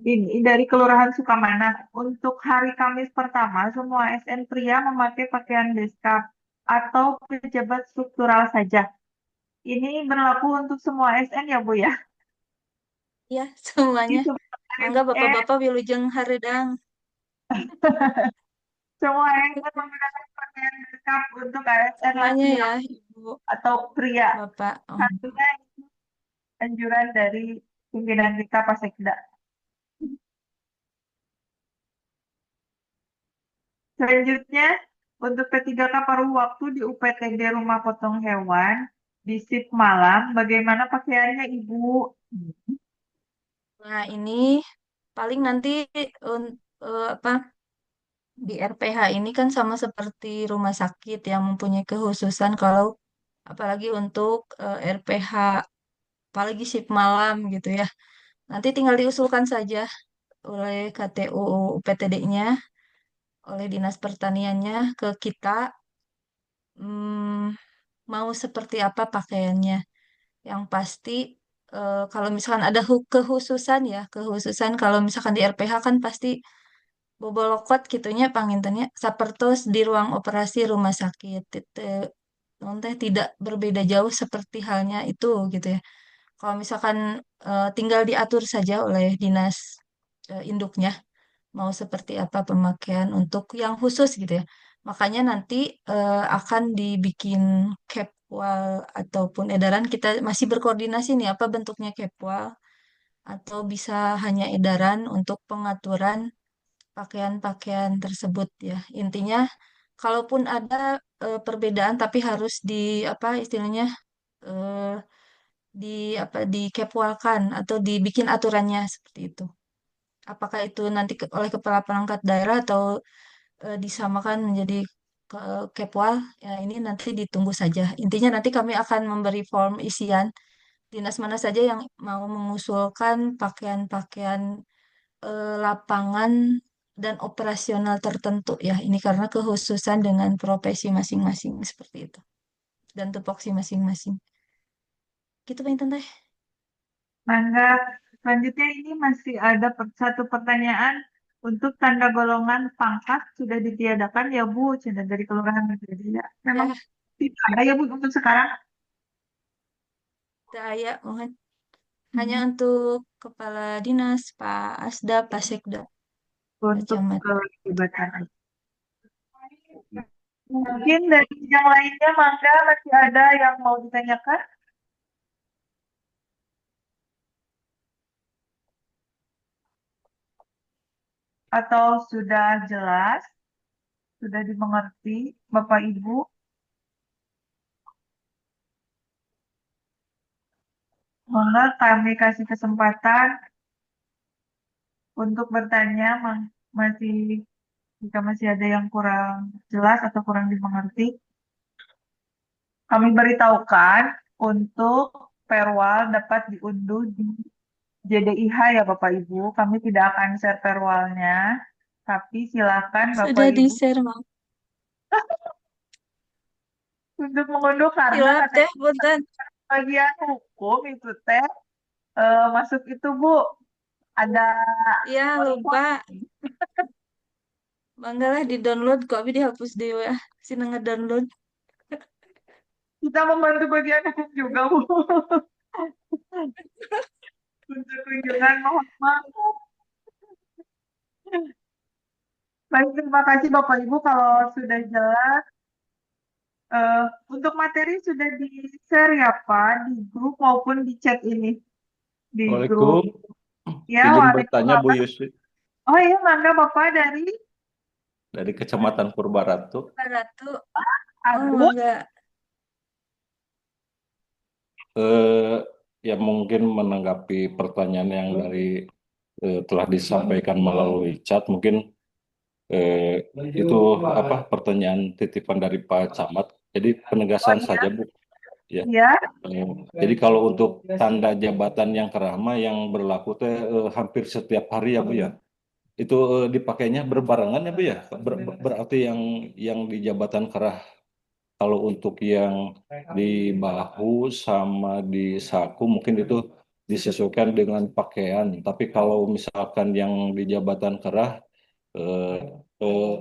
[SPEAKER 2] ini dari Kelurahan Sukamana. Untuk hari Kamis pertama, semua ASN pria memakai pakaian beskap atau pejabat struktural saja. Ini berlaku untuk semua ASN ya, Bu ya?
[SPEAKER 4] Ya,
[SPEAKER 2] Di
[SPEAKER 4] semuanya.
[SPEAKER 2] semua
[SPEAKER 4] Mangga
[SPEAKER 2] ASN,
[SPEAKER 4] bapak-bapak wilujeng hareudang.
[SPEAKER 2] semua ASN menggunakan pakaian beskap untuk ASN
[SPEAKER 4] Semuanya ya,
[SPEAKER 2] laki-laki
[SPEAKER 4] Ibu,
[SPEAKER 2] atau pria.
[SPEAKER 4] Bapak.
[SPEAKER 2] Tentunya anjuran dari pimpinan kita Pasekda. Selanjutnya, untuk P3K paruh waktu di UPTD Rumah Potong Hewan di shift malam, bagaimana pakaiannya Ibu?
[SPEAKER 4] Nah, ini paling nanti apa di RPH ini kan sama seperti rumah sakit yang mempunyai kekhususan kalau apalagi untuk RPH apalagi shift malam gitu ya. Nanti tinggal diusulkan saja oleh KTU UPTD-nya, oleh Dinas Pertaniannya ke kita hmm, mau seperti apa pakaiannya. Yang pasti kalau misalkan ada kekhususan ya, kekhususan kalau misalkan di RPH kan pasti bobolokot gitunya pangintennya sapertos di ruang operasi rumah sakit. Teh tidak berbeda jauh seperti halnya itu gitu ya. Kalau misalkan tinggal diatur saja oleh dinas induknya mau seperti apa pemakaian untuk yang khusus gitu ya. Makanya nanti akan dibikin capwal ataupun edaran kita masih berkoordinasi nih apa bentuknya capwal atau bisa hanya edaran untuk pengaturan pakaian-pakaian tersebut ya. Intinya kalaupun ada perbedaan tapi harus di apa istilahnya eh, di apa dikepwalkan atau dibikin aturannya seperti itu. Apakah itu nanti oleh kepala perangkat daerah atau disamakan menjadi kepwal? Ya ini nanti ditunggu saja. Intinya nanti kami akan memberi form isian dinas mana saja yang mau mengusulkan pakaian-pakaian lapangan dan operasional tertentu ya. Ini karena kekhususan dengan profesi masing-masing seperti itu dan tupoksi masing-masing. Gitu Pak Intan teh.
[SPEAKER 2] Mangga, selanjutnya ini masih ada satu pertanyaan untuk tanda golongan pangkat sudah ditiadakan ya Bu, Cina dari Kelurahan Menjadi ya. Memang
[SPEAKER 4] Ya,
[SPEAKER 2] tidak ada ya Bu untuk sekarang.
[SPEAKER 4] daya mohon hanya
[SPEAKER 2] Hmm.
[SPEAKER 4] untuk kepala dinas, Pak Asda, Pak Sekda, Pak
[SPEAKER 2] Untuk
[SPEAKER 4] Camat.
[SPEAKER 2] jabatan. Mungkin dari yang lainnya Mangga masih ada yang mau ditanyakan? Atau sudah jelas, sudah dimengerti Bapak Ibu? Maka kami kasih kesempatan untuk bertanya, masih jika masih ada yang kurang jelas atau kurang dimengerti, kami beritahukan untuk perwal dapat diunduh di JDIH ya Bapak Ibu. Kami tidak akan share perwalnya, tapi silakan Bapak
[SPEAKER 4] Sudah
[SPEAKER 2] Ibu
[SPEAKER 4] di-share, Mang.
[SPEAKER 2] untuk mengunduh karena
[SPEAKER 4] Hilap
[SPEAKER 2] katanya
[SPEAKER 4] teh, punten.
[SPEAKER 2] bagian hukum itu teh masuk itu Bu ada
[SPEAKER 4] Iya, lupa. Mangga lah di-download kok, tapi dihapus dewe. Sini nge-download.
[SPEAKER 2] kita membantu bagian hukum juga Bu untuk kunjungan mohon maaf. Baik, terima kasih Bapak Ibu kalau sudah jelas. Untuk materi sudah di-share ya Pak di grup maupun di chat ini di grup.
[SPEAKER 8] Assalamualaikum,
[SPEAKER 2] Ya,
[SPEAKER 8] izin bertanya Bu
[SPEAKER 2] Waalaikumsalam.
[SPEAKER 8] Yusri
[SPEAKER 2] Oh iya, mangga Bapak dari
[SPEAKER 8] dari Kecamatan Purbaratu.
[SPEAKER 4] Pak Ratu. Oh,
[SPEAKER 2] Aduh.
[SPEAKER 4] mangga.
[SPEAKER 8] Eh, ya mungkin menanggapi pertanyaan yang telah disampaikan melalui chat, mungkin itu apa pertanyaan titipan dari Pak Camat. Jadi penegasan saja Bu. Ya.
[SPEAKER 2] Ya,
[SPEAKER 8] Jadi kalau untuk tanda jabatan yang kerama yang berlaku teh hampir setiap hari ya Bu ya. Itu dipakainya berbarengan ya Bu ya. Berarti yang di jabatan kerah kalau untuk yang di bahu sama di saku mungkin itu disesuaikan dengan pakaian. Tapi kalau misalkan yang di jabatan kerah eh,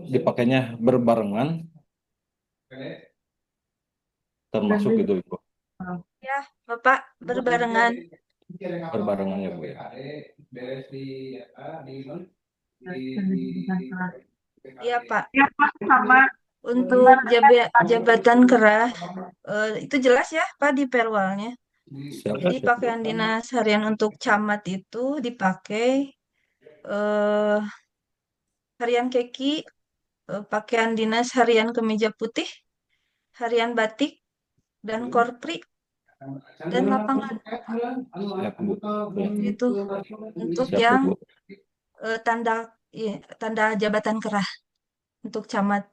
[SPEAKER 8] dipakainya berbarengan, termasuk
[SPEAKER 2] Dan
[SPEAKER 8] itu Ibu.
[SPEAKER 4] Ya, Bapak berbarengan.
[SPEAKER 8] Berbarengan ya Bu ya.
[SPEAKER 4] Iya, Pak.
[SPEAKER 2] ya Pak, sama
[SPEAKER 4] Untuk jabatan kerah, itu jelas ya, Pak, di perwalnya.
[SPEAKER 8] Siap,
[SPEAKER 4] Jadi
[SPEAKER 8] siap, Bu.
[SPEAKER 4] pakaian dinas harian untuk camat itu dipakai eh, harian keki, pakaian dinas harian kemeja putih, harian batik, dan korpri, dan lapangan.
[SPEAKER 8] Siap, Bu. Ya.
[SPEAKER 4] Itu untuk
[SPEAKER 8] Siap,
[SPEAKER 4] yang
[SPEAKER 8] Bu.
[SPEAKER 4] tanda tanda jabatan kerah untuk camat.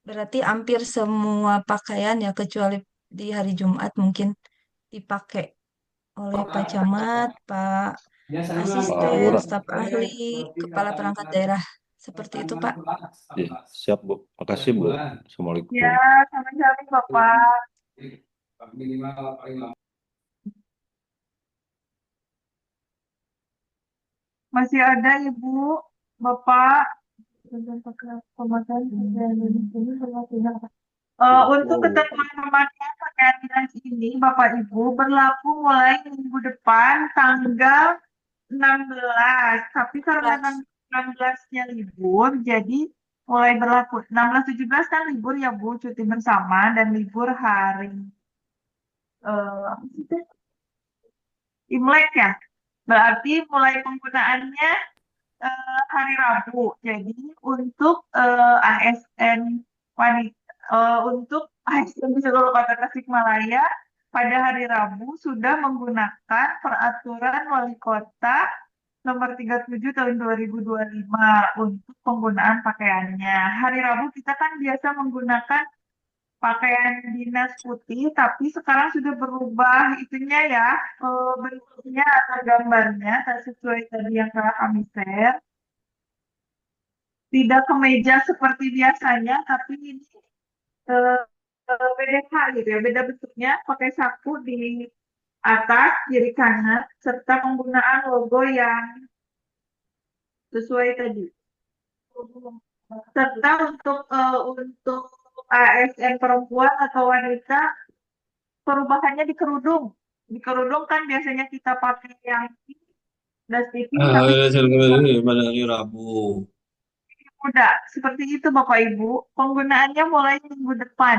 [SPEAKER 4] Berarti hampir semua pakaian ya kecuali di hari Jumat mungkin dipakai oleh Pak Camat, Pak
[SPEAKER 8] Pak
[SPEAKER 4] Asisten,
[SPEAKER 8] Lurah.
[SPEAKER 4] staf ahli, kepala perangkat daerah. Seperti itu, Pak.
[SPEAKER 8] Ya, siap, Bu. Makasih, Bu. Assalamualaikum.
[SPEAKER 2] ya sama-sama Bapak. Masih ada Ibu, Bapak. Untuk ketentuan pemakaian pakaian dinas ini, Bapak Ibu, berlaku mulai minggu depan tanggal 16. Tapi karena tanggal 16-nya libur, jadi mulai berlaku. 16-17 kan libur ya Bu, cuti bersama dan libur hari apa sih itu? Imlek ya. Berarti mulai penggunaannya hari Rabu. Jadi untuk ASN wanita, untuk ASN di seluruh Kota Tasikmalaya pada hari Rabu sudah menggunakan peraturan Wali Kota nomor 37 tahun 2025 untuk penggunaan pakaiannya. Hari Rabu kita kan biasa menggunakan pakaian dinas putih, tapi sekarang sudah berubah itunya ya, bentuknya atau gambarnya, tak sesuai tadi yang telah kami share. Tidak kemeja seperti biasanya, tapi ini eh, BDH gitu ya, beda bentuknya, pakai saku di atas, kiri kanan, serta penggunaan logo yang sesuai tadi. Serta untuk ASN perempuan atau wanita, perubahannya di kerudung. Di kerudung kan biasanya kita pakai yang das tipis, tapi
[SPEAKER 5] pada hari Rabu.
[SPEAKER 2] muda. Seperti itu Bapak Ibu. Penggunaannya mulai minggu depan.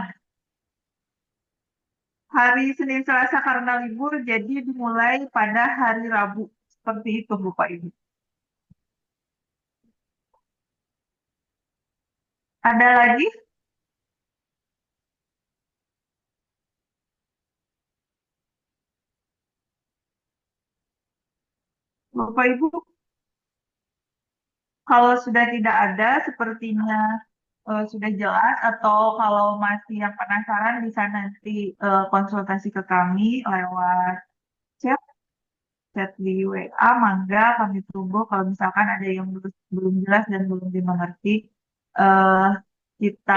[SPEAKER 2] Hari Senin Selasa karena libur, jadi dimulai pada hari Rabu. Seperti itu Bapak Ibu. Ada lagi? Bapak Ibu, kalau sudah tidak ada, sepertinya sudah jelas. Atau kalau masih yang penasaran, bisa nanti konsultasi ke kami lewat chat, chat di WA. Mangga kami tunggu kalau misalkan ada yang belum jelas dan belum dimengerti. eh kita,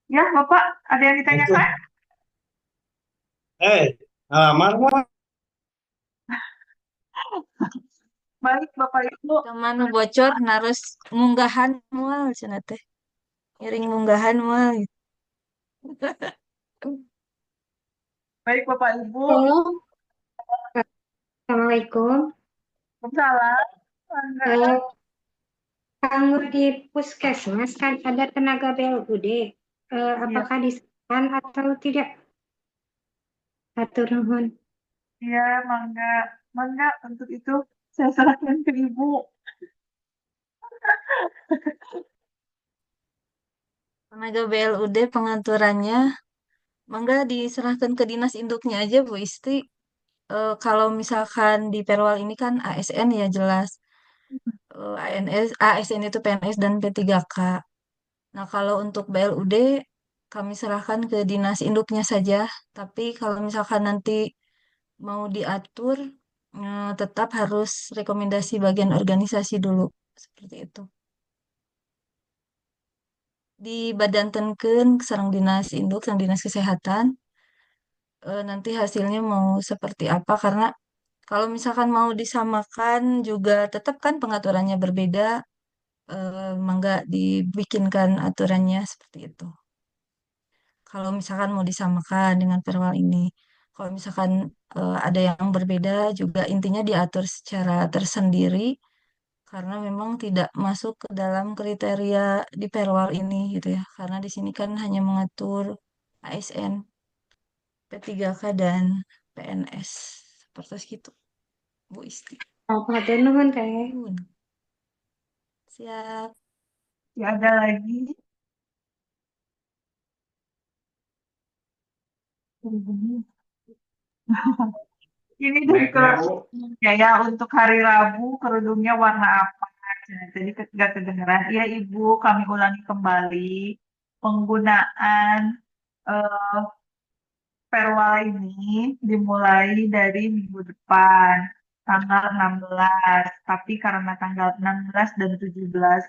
[SPEAKER 2] ya Bapak, ada yang ditanyakan?
[SPEAKER 5] Alamar mah.
[SPEAKER 2] Baik Bapak Ibu.
[SPEAKER 4] Teman bocor narus munggahan mual cenah teh. Iring munggahan mual gitu.
[SPEAKER 2] Baik Bapak Ibu.
[SPEAKER 7] Halo, Assalamualaikum.
[SPEAKER 2] Salam. Mangga.
[SPEAKER 7] Kalau di puskesmas kan ada tenaga BLUD. Apakah disahkan atau tidak? Atur nuhun.
[SPEAKER 2] Ya, mangga. Mangga untuk itu saya serahkan ke Ibu.
[SPEAKER 4] Tenaga BLUD pengaturannya mangga diserahkan ke dinas induknya aja Bu Isti. Kalau misalkan di Perwal ini kan ASN ya jelas. ASN itu PNS dan P3K. Nah, kalau untuk BLUD kami serahkan ke dinas induknya saja. Tapi kalau misalkan nanti mau diatur, tetap harus rekomendasi bagian organisasi dulu. Seperti itu. Di Badan Tenken, sareng dinas induk, sareng dinas kesehatan, nanti hasilnya mau seperti apa karena kalau misalkan mau disamakan juga tetap kan pengaturannya berbeda, mangga dibikinkan aturannya seperti itu. Kalau misalkan mau disamakan dengan perwal ini, kalau misalkan ada yang berbeda juga intinya diatur secara tersendiri karena memang tidak masuk ke dalam kriteria di perwal ini gitu ya. Karena di sini kan hanya mengatur ASN, P3K dan PNS. Seperti itu, Bu Isti.
[SPEAKER 7] Apa tuh nuhun teh?
[SPEAKER 4] Nun. Siap.
[SPEAKER 2] Ya ada lagi. Ini deh
[SPEAKER 1] Baiknya Bu,
[SPEAKER 2] ya untuk hari Rabu kerudungnya warna apa? Jadi ketika kedengeran, iya Ibu, kami ulangi kembali penggunaan eh, perwal ini dimulai dari minggu depan, tanggal 16. Tapi karena tanggal 16 dan 17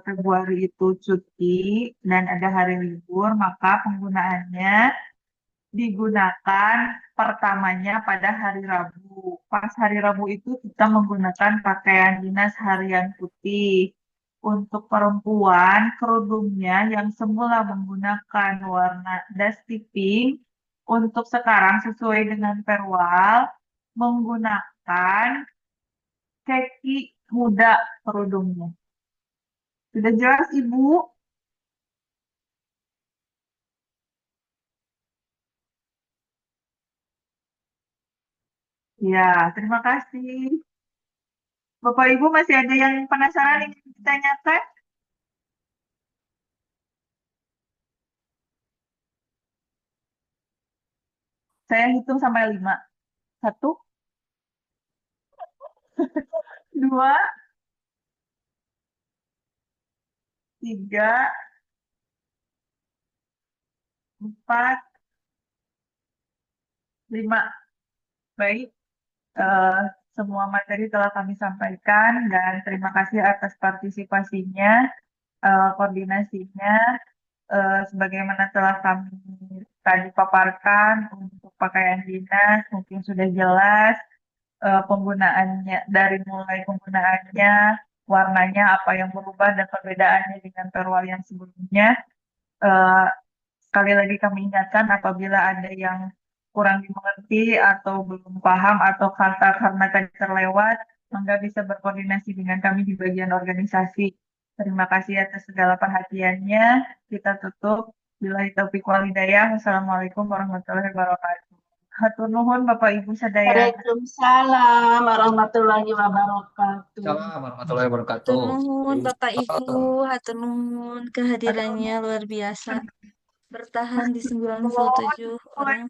[SPEAKER 2] Februari itu cuti dan ada hari libur, maka penggunaannya digunakan pertamanya pada hari Rabu. Pas hari Rabu itu kita menggunakan pakaian dinas harian putih. Untuk perempuan, kerudungnya yang semula menggunakan warna dusty pink, untuk sekarang sesuai dengan perwal, menggunakan kaki muda kerudungnya. Sudah jelas, Ibu? Ya, terima kasih. Bapak Ibu masih ada yang penasaran ingin ditanyakan? Saya hitung sampai 5. 1, 2, 3, 4, 5. Baik, eh, semua materi telah kami sampaikan dan terima kasih atas partisipasinya, koordinasinya. Sebagaimana telah kami tadi paparkan untuk pakaian dinas, mungkin sudah jelas penggunaannya, dari mulai penggunaannya, warnanya apa yang berubah dan perbedaannya dengan perwal yang sebelumnya. Eh, Sekali lagi kami ingatkan apabila ada yang kurang dimengerti atau belum paham atau kata karena tadi terlewat, maka bisa berkoordinasi dengan kami di bagian organisasi. Terima kasih atas segala perhatiannya. Kita tutup. Billahi taufiq wal hidayah. Wassalamualaikum warahmatullahi wabarakatuh. Hatur nuhun Bapak Ibu sadaya.
[SPEAKER 9] Waalaikumsalam warahmatullahi wabarakatuh.
[SPEAKER 10] Assalamualaikum warahmatullahi
[SPEAKER 4] Hatur
[SPEAKER 10] wabarakatuh.
[SPEAKER 4] nuhun Bapak Ibu, hatur nuhun kehadirannya luar biasa. Bertahan di 97 orang.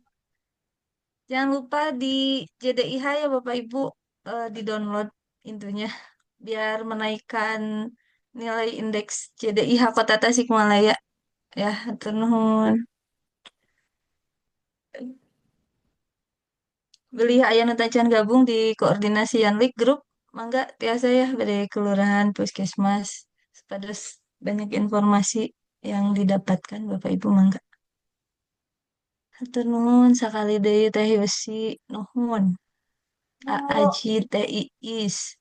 [SPEAKER 4] Jangan lupa di JDIH ya Bapak Ibu, di-download intinya biar menaikkan nilai indeks JDIH Kota Tasikmalaya. Ya, hatur nuhun. Beli aya nu tacan gabung di koordinasi Yanlik grup, mangga tiasa ya dari kelurahan puskesmas. Sepados banyak informasi yang didapatkan Bapak Ibu mangga. Hatur nuhun sakali deui Teh Yosi nuhun. Aji Teh Iis.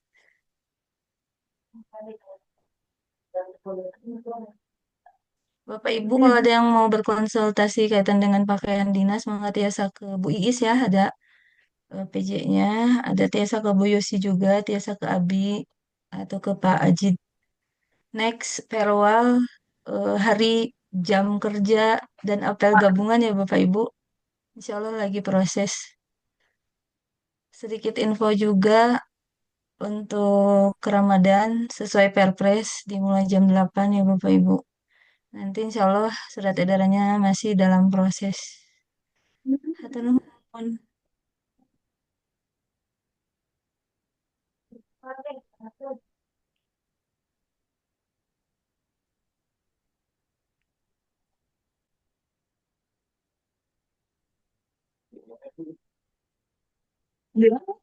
[SPEAKER 4] Bapak Ibu kalau ada yang mau berkonsultasi kaitan dengan pakaian dinas mangga tiasa ke Bu Iis ya, ada PJ-nya, ada tiasa ke Bu Yosi juga, tiasa ke Abi atau ke Pak Ajid. Next, Perwal, hari jam kerja dan apel gabungan ya Bapak Ibu. Insya Allah lagi proses. Sedikit info juga untuk Ramadan sesuai Perpres dimulai jam 8 ya Bapak Ibu. Nanti insya Allah surat edarannya masih dalam proses. Hatur nuhun.
[SPEAKER 2] Ya.